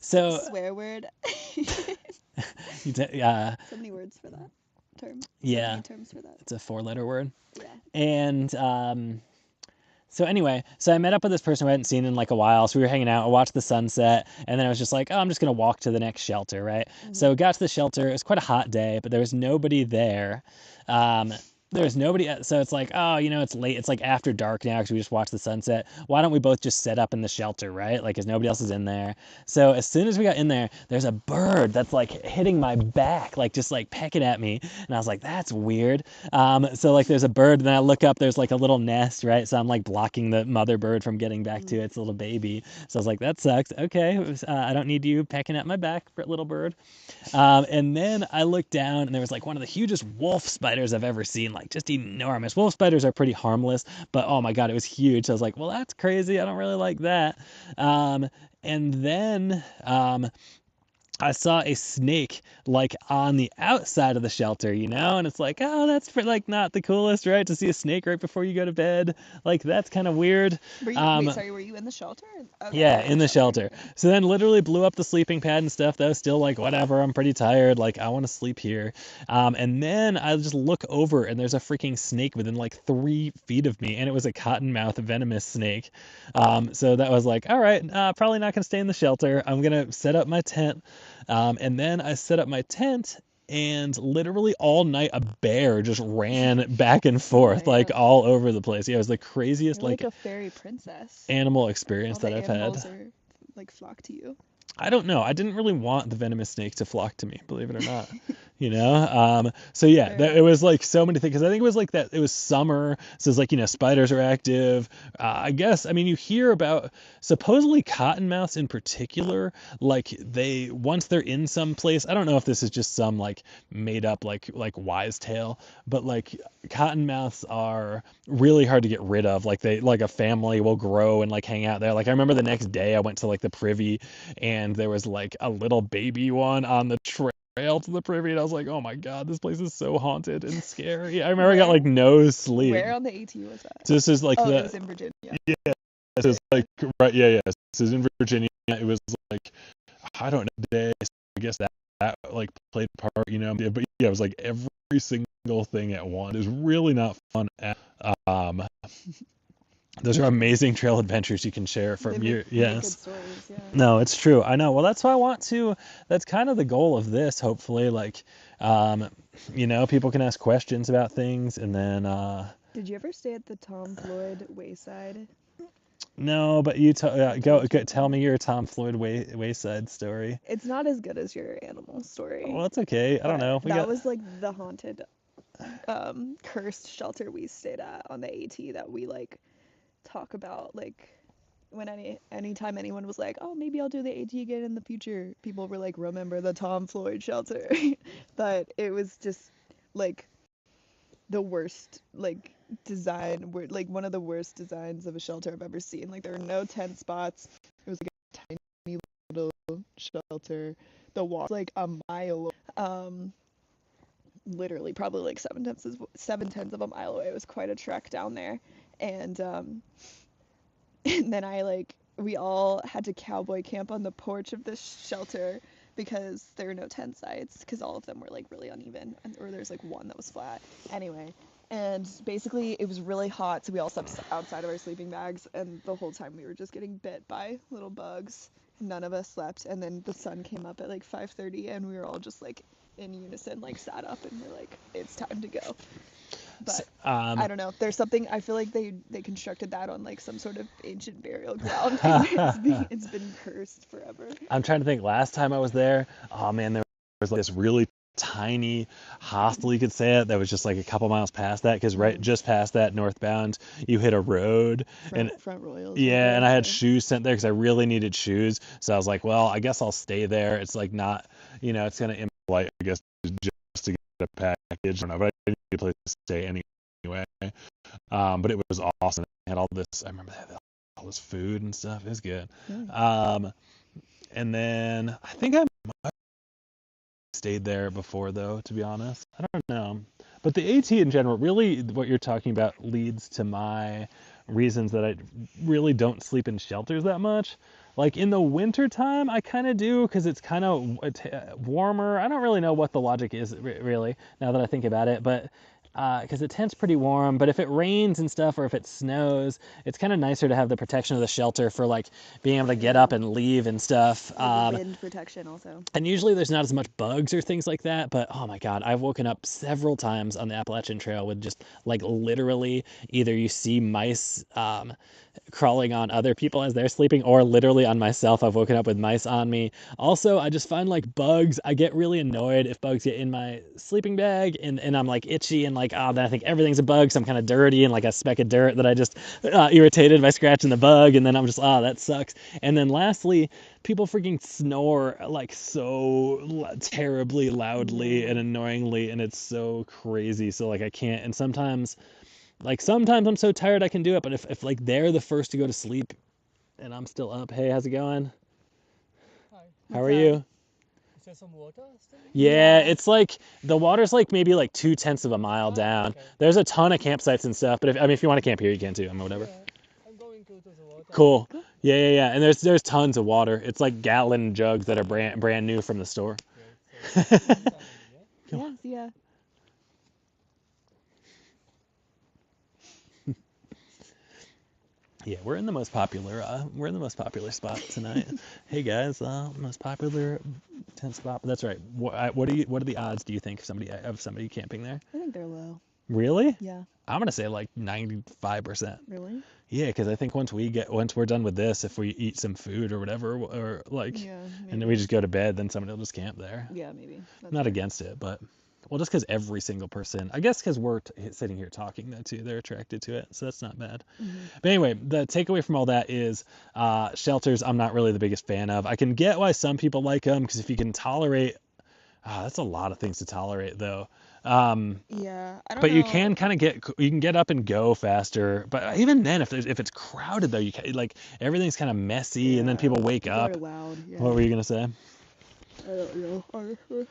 so Swear word. you So many words for that term. Yeah. So many terms for that. It's a 4-letter word. Yeah. And so anyway, so I met up with this person who I hadn't seen in like a while. So we were hanging out, I watched the sunset, and then I was just like, oh, I'm just gonna walk to the next shelter, right? So we got to the shelter. It was quite a hot day, but there was nobody there. There was nobody, so it's like, oh, it's late. It's like after dark now because we just watched the sunset. Why don't we both just set up in the shelter, right? Like, because nobody else is in there. So as soon as we got in there, there's a bird that's like hitting my back, like just like pecking at me. And I was like, that's weird. So like there's a bird, and then I look up, there's like a little nest, right? So I'm like blocking the mother bird from getting back to its little baby. So I was like, that sucks. Okay, I don't need you pecking at my back, little bird. And then I looked down, and there was like one of the hugest wolf spiders I've ever seen, like like just enormous. Wolf spiders are pretty harmless, but oh my God, it was huge. So I was like, well, that's crazy. I don't really like that. And then I saw a snake like on the outside of the shelter, and it's like, oh, that's like not the coolest, right? To see a snake right before you go to bed, like that's kind of weird. Were you Um, wait, sorry, were you in the shelter? Okay, yeah, in in the shelter. So then literally blew up the sleeping pad and stuff. That was still like, whatever, I'm pretty tired. Like, I want to sleep here. And then I just look over and there's a freaking snake within like 3 feet of me. And it was a cottonmouth venomous snake. So that was like, all right, probably not going to stay in the shelter. I'm going to set up my tent. And then I set up my tent. And literally all night, a bear just ran back and forth, like yeah. all over the place. Yeah, it was the craziest, You're like like a fairy princess. animal All experience the that I've had. animals are like flock to you. I don't know. I didn't really want the venomous snake to flock to me, believe it or not. So yeah, Fair. it was like so many things. Because I think it was like that. It was summer, so it's like spiders are active. I guess you hear about supposedly cottonmouths in particular. Like once they're in some place. I don't know if this is just some like made up like wise tale, but like cottonmouths are really hard to get rid of. Like a family will grow and like hang out there. Like I remember the next day I went to like the privy and there was like a little baby one on the trail to the privy, and I was like, oh my God, this place is so haunted and scary. I remember I got like no sleep. Where on the AT was that? So this is like it was in Virginia. this is like right, yeah. This is in Virginia. It was like, I don't know, day. So I guess that like played a part, but yeah, it was like every single thing at once. It was really not fun. Those are amazing trail adventures you can share from your Good stories, yeah. No, it's true. I know. Well, that's why I want to. That's kind of the goal of this. Hopefully, like, people can ask questions about things, and then. Did you ever stay at the Tom Floyd Wayside? No, but you go tell me your Tom Floyd Wayside story. It's not as good as your animal story. Well, that's okay. I don't know. That was like the haunted, cursed shelter we stayed at on the AT that we like talk about, like when anytime anyone was like, oh, maybe I'll do the AT again in the future, people were like, remember the Tom Floyd shelter. But it was just like the worst like design, like one of the worst designs of a shelter I've ever seen. Like there were no tent spots. It was like a tiny little shelter. The wall was like a mile literally probably like 7/10 of a mile away. It was quite a trek down there. And and then we all had to cowboy camp on the porch of this shelter because there were no tent sites because all of them were like really uneven, or there's like one that was flat. Anyway, and basically it was really hot, so we all slept outside of our sleeping bags, and the whole time we were just getting bit by little bugs. None of us slept, and then the sun came up at like 5:30, and we were all just like in unison, like sat up, and we're like, it's time to go. But I don't know. There's something, I feel like they constructed that on like some sort of ancient burial ground. It's been cursed forever. I'm trying to think. Last time I was there, oh man, there was like this really tiny hostel, you could say it, that was just like a couple miles past that, because right just past that northbound you hit a road Front Royals. Yeah, and I had shoes sent there because I really needed shoes, so I was like, well, I guess I'll stay there. It's like not, it's gonna impolite, I guess, just to get a package. I don't know, but I need a place to stay anyway. But it was awesome. They had all this. I remember they had all this food and stuff. It was good. And then I think I might have stayed there before, though, to be honest. I don't know. But the AT in general, really, what you're talking about leads to my reasons that I really don't sleep in shelters that much. Like in the winter time, I kind of do because it's kind of warmer. I don't really know what the logic is really now that I think about it, but because the tent's pretty warm. But if it rains and stuff, or if it snows, it's kind of nicer to have the protection of the shelter for like being able to get up and leave and stuff. Wind protection also. And usually there's not as much bugs or things like that. But oh my God, I've woken up several times on the Appalachian Trail with just like literally either you see mice crawling on other people as they're sleeping, or literally on myself. I've woken up with mice on me. Also, I just find like bugs, I get really annoyed if bugs get in my sleeping bag and I'm like itchy and like like, oh, then I think everything's a bug, so I'm kind of dirty and like a speck of dirt that I just irritated by scratching the bug, and then I'm just, oh, that sucks. And then lastly, people freaking snore like so terribly loudly and annoyingly, and it's so crazy. So like I can't, and sometimes I'm so tired I can do it, but if like they're the first to go to sleep and I'm still up, hey, how's it going? Hi. How What's are up? you? Is there some water still? Yeah, Yeah. it's like the water's like maybe like 2/10 of a mile down. Okay. There's a ton of campsites and stuff, but if you want to camp here, you can too. I mean, whatever. Yeah, I'm going to the water. Cool. Cool. Yeah. And there's tons of water. It's like gallon jugs that are brand new from the store. Great. So, next time, yeah? Come Yeah, yeah. Yeah, we're in the most popular spot tonight. Hey guys, most popular tent spot. But that's right. What are the odds do you think of somebody camping there? I think they're low. Really? Yeah. I'm gonna say like 95%. Really? Yeah, because I think once we're done with this, if we eat some food or whatever, or like, Yeah. and then Maybe. we just go to bed, then somebody will just camp there. Yeah, maybe. That's Not fair. against it, but well, just because every single person, I guess, because we're sitting here talking though too, they're attracted to it, so that's not bad. Mhm. But anyway, the takeaway from all that is shelters. I'm not really the biggest fan of. I can get why some people like them because if you can tolerate, that's a lot of things to tolerate though. Yeah, I don't But know. you can kind of you can get up and go faster. But even then, if it's crowded though, you can, like everything's kind of messy, and then people wake People up. are loud. Yeah. What were you gonna say I don't know. Honestly.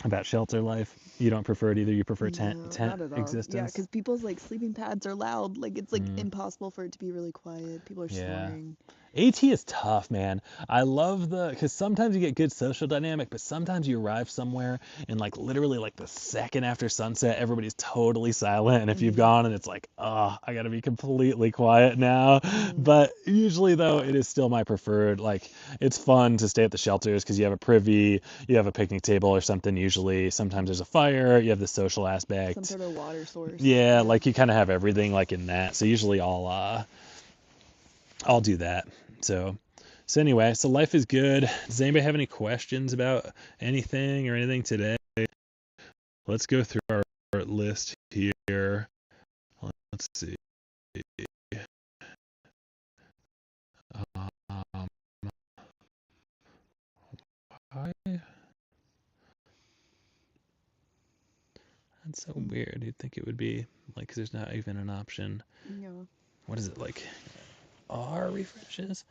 about shelter life? You don't prefer it either. You prefer tent No, not at all. Yeah, existence. because people's like sleeping pads are loud. Like it's like Mm. impossible for it to be really quiet. People are Yeah. snoring. AT is tough, man. I love because sometimes you get good social dynamic, but sometimes you arrive somewhere and like literally like the second after sunset, everybody's totally silent. And if you've Mhm. gone and it's like, oh, I gotta be completely quiet now. Mhm. But usually though, it is still my preferred. Like it's fun to stay at the shelters because you have a privy, you have a picnic table or something usually. Sometimes there's a fire, you have the social aspect. Some sort of water source. Yeah, like you kind of have everything like in that. So usually I'll do that. So anyway, so life is good. Does anybody have any questions about anything or anything today? Let's go through our list here. Let's see. Um, why? That's so weird. You'd think it would be like, 'cause there's not even an option. Yeah. What is it like? R refreshes?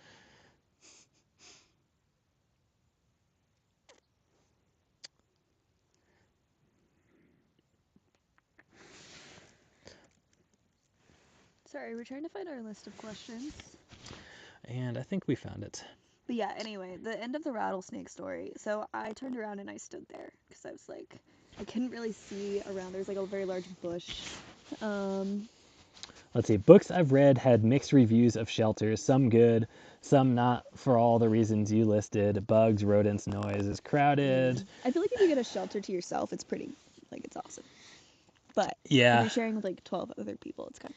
Sorry, we're trying to find our list of questions. And I think we found it. But yeah, anyway, the end of the rattlesnake story. So I turned around and I stood there because I was like, I couldn't really see around. There's like a very large bush. Let's see. Books I've read had mixed reviews of shelters, some good, some not for all the reasons you listed. Bugs, rodents, noise, is crowded. I feel like if you get a shelter to yourself, it's pretty, like, it's awesome. But if Yeah. you're sharing with like 12 other people, it's kind of.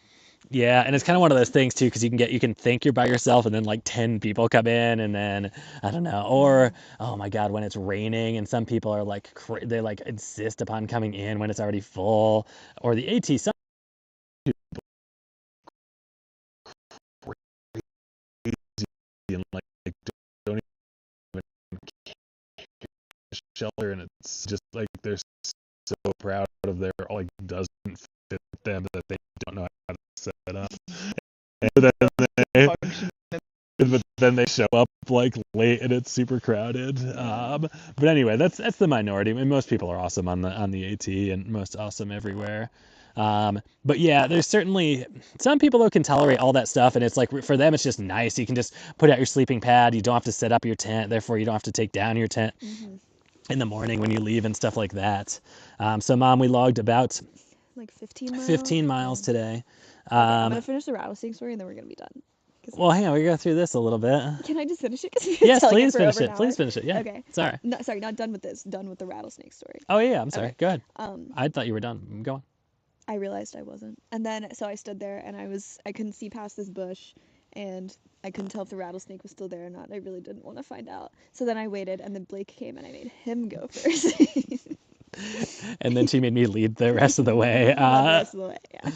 Yeah, and it's kind of one of those things too, because you can think you're by yourself, and then like 10 people come in, and then I don't know, or oh my God, when it's raining, and some people are like they like insist upon coming in when it's already full, or the AT. Some and like don't even shelter, and it's just like they're so proud of their like doesn't fit them that they don't know how to set it up, but then they show up like late and it's super crowded. But anyway, that's the minority. I mean, most people are awesome on the AT and most awesome everywhere. But yeah, there's certainly some people who can tolerate all that stuff, and it's like for them it's just nice. You can just put out your sleeping pad. You don't have to set up your tent. Therefore, you don't have to take down your tent in the morning when you leave and stuff like that. So, Mom, we logged about Like 15 miles. 15 miles today. Okay, I'm gonna finish the rattlesnake story and then we're gonna be done. Well, hang on, we go through this a little bit. Can I just finish it? Because you've been Yes, telling please it for finish over it. an Please hour. finish it. Yeah. Okay. Sorry. No, sorry, not done with this. Done with the rattlesnake story. Oh yeah, I'm sorry. Okay. Go ahead. I thought you were done. Go on. I realized I wasn't. And then so I stood there and I couldn't see past this bush and I couldn't tell if the rattlesnake was still there or not. I really didn't want to find out. So then I waited and then Blake came and I made him go first. And then she made me lead the rest of the way. Not the rest of the way, yeah.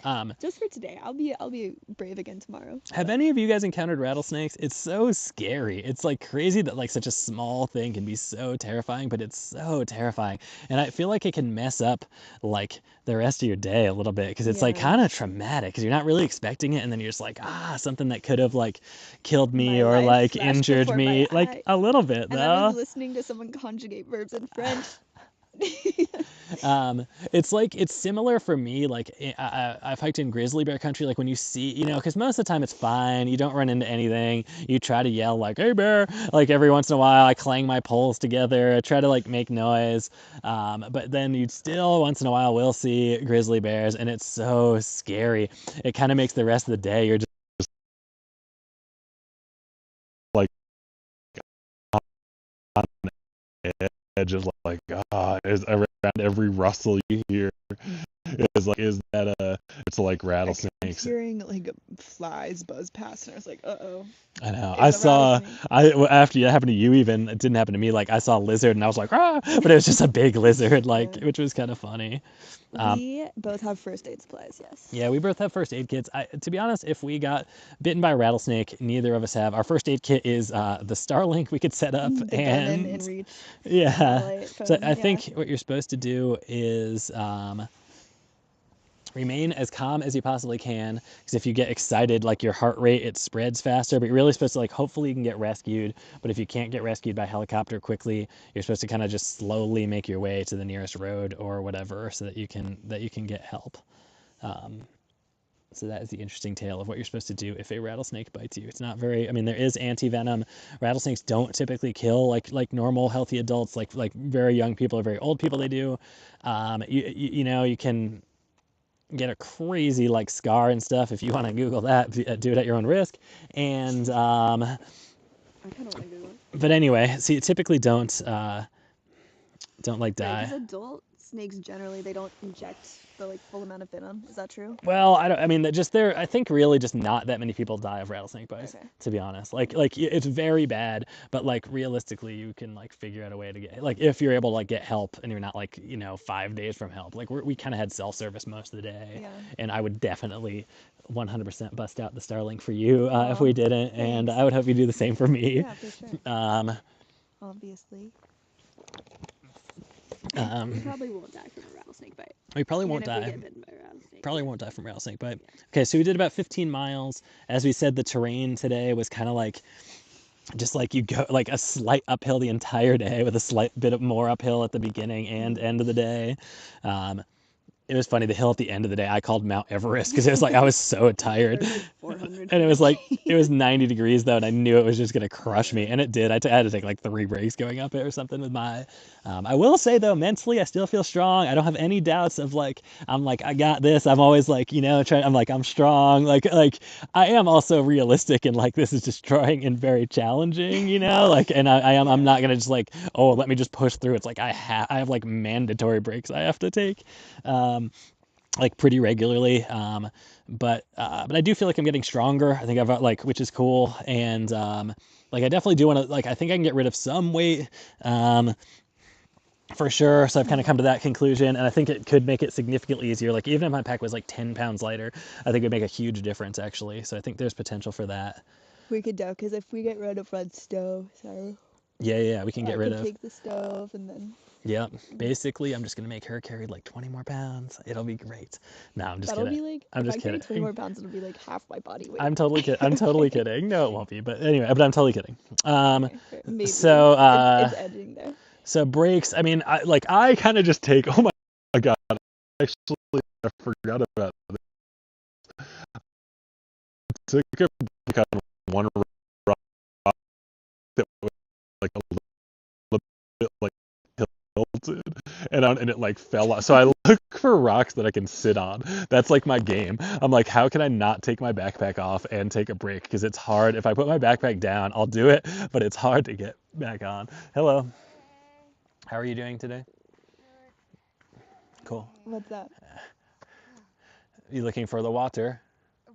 Um, Just for today. I'll be brave again tomorrow. have but- any of you guys encountered rattlesnakes? It's so scary. It's like crazy that like such a small thing can be so terrifying, but it's so terrifying. And I feel like it can mess up like the rest of your day a little bit because it's like Yeah. kind of traumatic because you're not really expecting it, and then you're just like, something that could have like killed me My or life like flashed injured before me, my like eye. a little bit And I was though. listening to someone conjugate verbs in French. It's similar for me. Like I've hiked in grizzly bear country. Like when you see, because most of the time it's fine. You don't run into anything. You try to yell like, "Hey bear!" Like every once in a while, I clang my poles together. I try to like make noise. But then you still once in a while will see grizzly bears, and it's so scary. It kind of makes the rest of the day you're just like on edge of like, is around every rustle you hear is like, is that it's like I kept rattlesnakes. hearing like flies buzz past, and I was like, "Uh-oh, I know. it's a rattlesnake." After it happened to you, even it didn't happen to me. Like I saw a lizard and I was like, but it was just a big lizard, like Yeah. which was kind of funny. Um, We both have first aid supplies, yes. yeah, we both have first aid kits. To be honest, if we got bitten by a rattlesnake, neither of us have. Our first aid kit is the Starlink we could set up, The and Garmin InReach yeah. satellite So phone. I Yeah. think what you're supposed to do is remain as calm as you possibly can, because if you get excited, like your heart rate, it spreads faster. But you're really supposed to like hopefully you can get rescued, but if you can't get rescued by helicopter quickly, you're supposed to kind of just slowly make your way to the nearest road or whatever so that you can get help. So that is the interesting tale of what you're supposed to do if a rattlesnake bites you. It's not very, I mean, there is anti-venom. Rattlesnakes don't typically kill like normal healthy adults, like very young people or very old people, they do. You can get a crazy like scar and stuff if you want to Google that. Do it at your own risk. And I kind of want to Google it. but anyway, see, typically don't like die. Because adult snakes generally they don't inject the like full amount of venom. Is that true? Well, I don't. I mean, I think really just not that many people die of rattlesnake bites. Okay. To be honest, like it's very bad, but like realistically, you can like figure out a way to get like if you're able to like get help and you're not like 5 days from help. Like we kind of had self-service most of the day, Yeah. and I would definitely 100% bust out the Starlink for you if Aw, we didn't, and thanks. I would hope you do the same for me. Yeah, for sure. Obviously. We probably won't die from a rattlesnake bite. We probably won't Even if die. we get bitten by a rattlesnake. Probably won't die from rattlesnake bite. Okay, so we did about 15 miles. As we said, the terrain today was kind of like just like you go like a slight uphill the entire day with a slight bit of more uphill at the beginning and end of the day. It was funny, the hill at the end of the day I called Mount Everest because it was like I was so tired. There's like 400 And it was like, feet. it was 90 degrees though, and I knew it was just going to crush me. And it did. I had to take like 3 breaks going up it or something with my. I will say though, mentally, I still feel strong. I don't have any doubts of like, I'm like, I got this. I'm always like, I'm like, I'm strong. Like, I am also realistic and like, this is destroying and very challenging, like, and I'm not going to just like, oh, let me just push through. It's like, I have like mandatory breaks I have to take. Like pretty regularly. But I do feel like I'm getting stronger. I think I've like, which is cool. And like I definitely do want to like, I think I can get rid of some weight for sure. So I've kind of come to that conclusion, and I think it could make it significantly easier. Like even if my pack was like 10 pounds lighter, I think it would make a huge difference actually. So I think there's potential for that. We could do, because if we get rid of red stove, so Yeah, we can get rid of. take the stove and then Yep. Basically, I'm just gonna make her carry like 20 more pounds. It'll be great. No, I'm just that'll kidding. be like I'm if just I carry kidding. 20 more pounds, it'll be like half my body weight. I'm totally kidding. I'm totally kidding. No, it won't be. But anyway, I'm totally kidding. Okay, maybe. So it's edging there. so breaks. I mean, I kind of just take. Oh my god! Actually, I forgot about this. I took a break on one rock that was like a little bit like tilted, and it like fell off. So I look for rocks that I can sit on. That's like my game. I'm like, how can I not take my backpack off and take a break? Because it's hard. If I put my backpack down, I'll do it, but it's hard to get back on. Hello. How are you doing today? Cool. What's that? You looking for the water?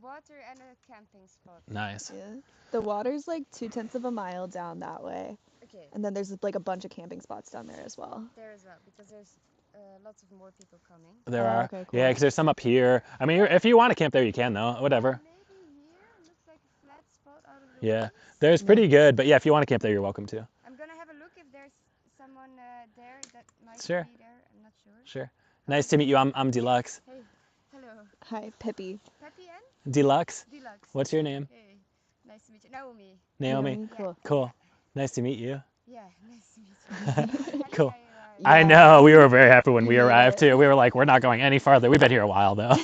Water and a camping spot. Nice. Yeah. The water's like 2/10 of a mile down that way. Okay. And then there's like a bunch of camping spots down there as well. There as well, because there's lots of more people coming. There Oh, are. okay, cool. Yeah, because there's some up here. I mean, if you want to camp there, you can though. Whatever. Maybe here looks like a flat spot out of the Yeah. woods. There's pretty good, but yeah, if you want to camp there, you're welcome to. I'm gonna have a look if there's someone there that might Sure. be there. I'm not sure. Sure. Nice to meet you. I'm Deluxe. Hey, hello. Hi, Pippi. Peppy and Deluxe. Deluxe. What's your name? Hey, nice to meet you. Naomi. Naomi. Cool. Cool. Nice to meet you. Yeah, nice to meet you. Cool. Yeah. I know. We were very happy when we Yeah. arrived too. We were like, we're not going any farther. We've been here a while though. I had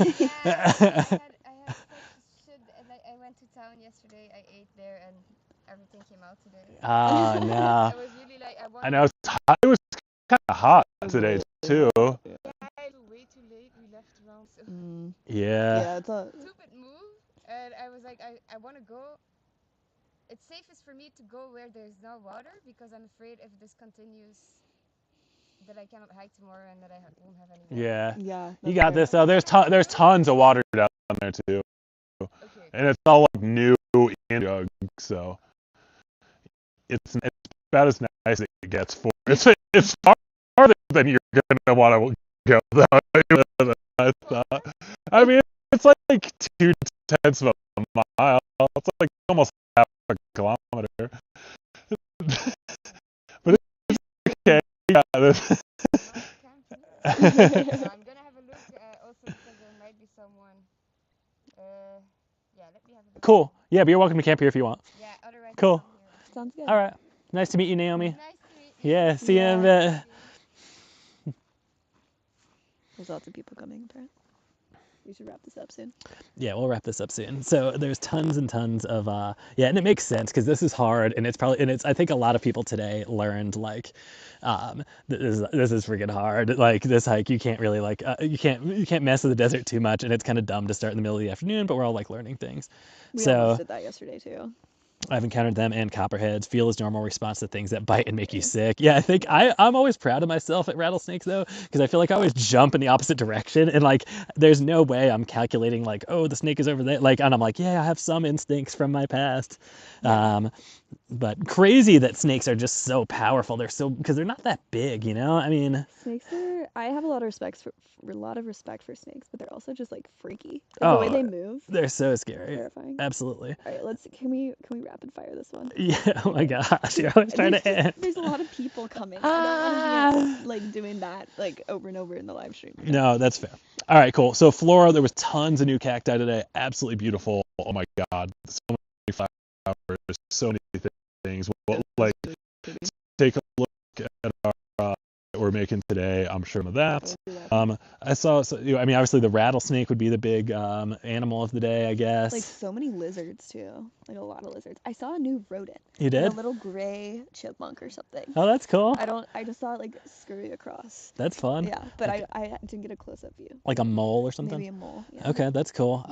such shit. Like, I went to town yesterday. I ate there, and everything came out today. Oh no. I was really like, I know it was kind of hot today too. Yeah, way too late. We left around. So Yeah. Yeah, it's a. stupid move, and I was like, I want to go. It's safest for me to go where there's no water, because I'm afraid if this continues that I cannot hike tomorrow and that I won't have any water. Yeah. Yeah. You that's got fair. this though. There's tons of water down there too, Okay. and it's all like new in jugs, so it's about as nice as it gets for. It's farther than you're gonna want to go though. I thought. I mean, it's like 2/10 of a mile. It's like almost half a kilometer. But it's okay. Yeah, I'm gonna have a look also, because there might be someone. Yeah, let me have a look. Cool. Yeah, but you're welcome to camp here if you want. Yeah, otherwise Cool. I'll come here. Sounds good. All right. Nice to meet you, Naomi. Nice to meet you. Yeah. See you in a bit. There's lots of people coming, apparently. We should wrap this up soon. Yeah, we'll wrap this up soon. So there's tons and tons of yeah, and it makes sense because this is hard, and it's I think a lot of people today learned like this is freaking hard. Like this hike, you can't really like you can't mess with the desert too much, and it's kind of dumb to start in the middle of the afternoon. But we're all like learning things. We So almost did that yesterday too. I've encountered them and copperheads. Feel is normal response to things that bite and make you sick. Yeah, I think I'm always proud of myself at rattlesnakes though, because I feel like I always jump in the opposite direction, and like there's no way I'm calculating like, oh, the snake is over there. Like, and I'm like, yeah, I have some instincts from my past. But crazy that snakes are just so powerful. They're so because they're not that big, you know. I mean, Snakes are. I have a lot of respect for snakes, but they're also just like freaky. Like, Oh, the way they move, they're so scary. terrifying. Absolutely. All right, can we rapid fire this one? Yeah. Oh my gosh, you're always trying to end. There's a lot of people coming. I don't want to be like doing that like over and over in the live stream. No, that's fair. All right, cool. So Flora, there was tons of new cacti today. Absolutely beautiful. Oh my God, so many flowers, so many things. Well, like, take a look at our that we're making today. I'm sure of that. I saw. So, I mean, obviously the rattlesnake would be the big animal of the day, I guess. Like so many lizards too. Like a lot of lizards. I saw a new rodent. You Like did? a little gray chipmunk or something. Oh, that's cool. I just saw it like scurry across. That's fun. Yeah, but I didn't get a close up view. Like a mole or something. Maybe a mole. Yeah. Okay, that's cool.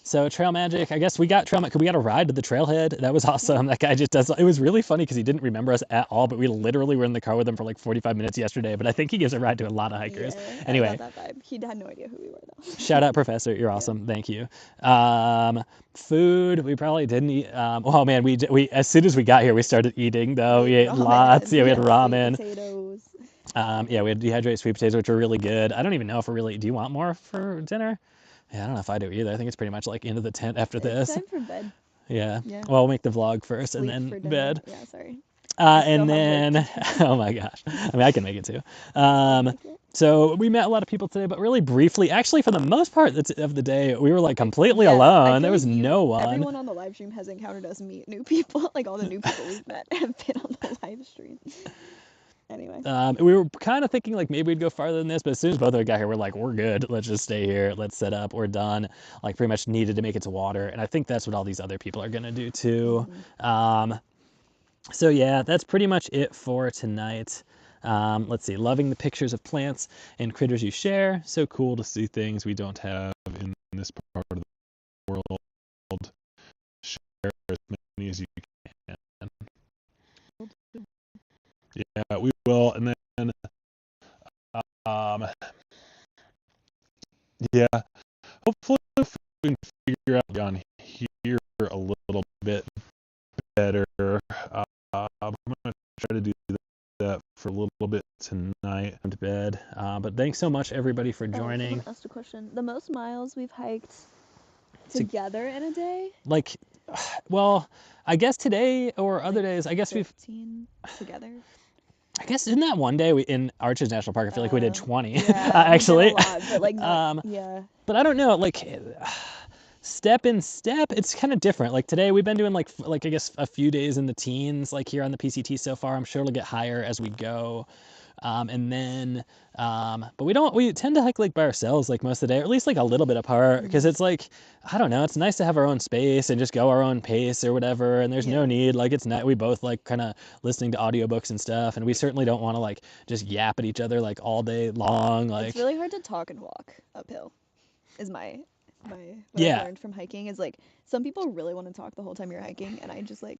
So Trail Magic, I guess we got we got a ride to the trailhead. That was awesome. That guy just does. It was really funny because he didn't remember us at all, but we literally were in the car with him for like 45 minutes yesterday. But I think he gives a ride to a lot of hikers. Yeah, Anyway. I got that vibe. He had no idea who we were though. Shout out, Professor. You're awesome. Thank you. Food, we probably didn't eat. Oh man, we as soon as we got here, we started eating though. We ate Ramen. lots. Yeah, we had sweet ramen. Potatoes. Yeah, we had dehydrated sweet potatoes, which were really good. I don't even know if we're really. Do you want more for dinner? Yeah, I don't know if I do either. I think it's pretty much like into the tent after It's this. time for bed. Yeah. Yeah. Well, we'll make the vlog first Sleep and for then dinner. bed. Yeah, sorry. And still have then, oh my gosh. I mean, I can make it too. So we met a lot of people today, but really briefly, actually for the most part of the day, we were like completely Yes, I alone. feel There was like no one. Everyone on the live stream has encountered us meet new people. Like all the new people we've met have been on the live stream. Anyway. We were kind of thinking like maybe we'd go farther than this, but as soon as both of us got here, we're like, we're good. Let's just stay here. Let's set up. We're done. Like pretty much needed to make it to water. And I think that's what all these other people are going to do too. So yeah, that's pretty much it for tonight. Let's see, loving the pictures of plants and critters you share. So cool to see things we don't have in this part of the world. Share as many as you can. Yeah, we will. And then, yeah, hopefully we can figure out on here a little bit better. I'm going to try to do that for a little bit tonight. I'm to bed. But thanks so much, everybody, for joining. Someone asked a question. The most miles we've hiked To- together in a day? Like, well, I guess today or other days, I guess 15 together. I guess isn't that one day we in Arches National Park? I feel like we did 20. Yeah, actually. we did a lot, but like not, yeah. But I don't know, like step in step, it's kind of different. Like today we've been doing like I guess a few days in the teens, like here on the PCT so far. I'm sure it'll get higher as we go. And then, but we tend to hike like by ourselves like most of the day, or at least like a little bit apart, because it's like, I don't know, it's nice to have our own space and just go our own pace or whatever. And there's no need, like it's not, we both like kind of listening to audiobooks and stuff. And we certainly don't want to like just yap at each other like all day long. Like, It's really hard to talk and walk uphill, is my what Yeah. I've learned from hiking is like some people really want to talk the whole time you're hiking, and I just like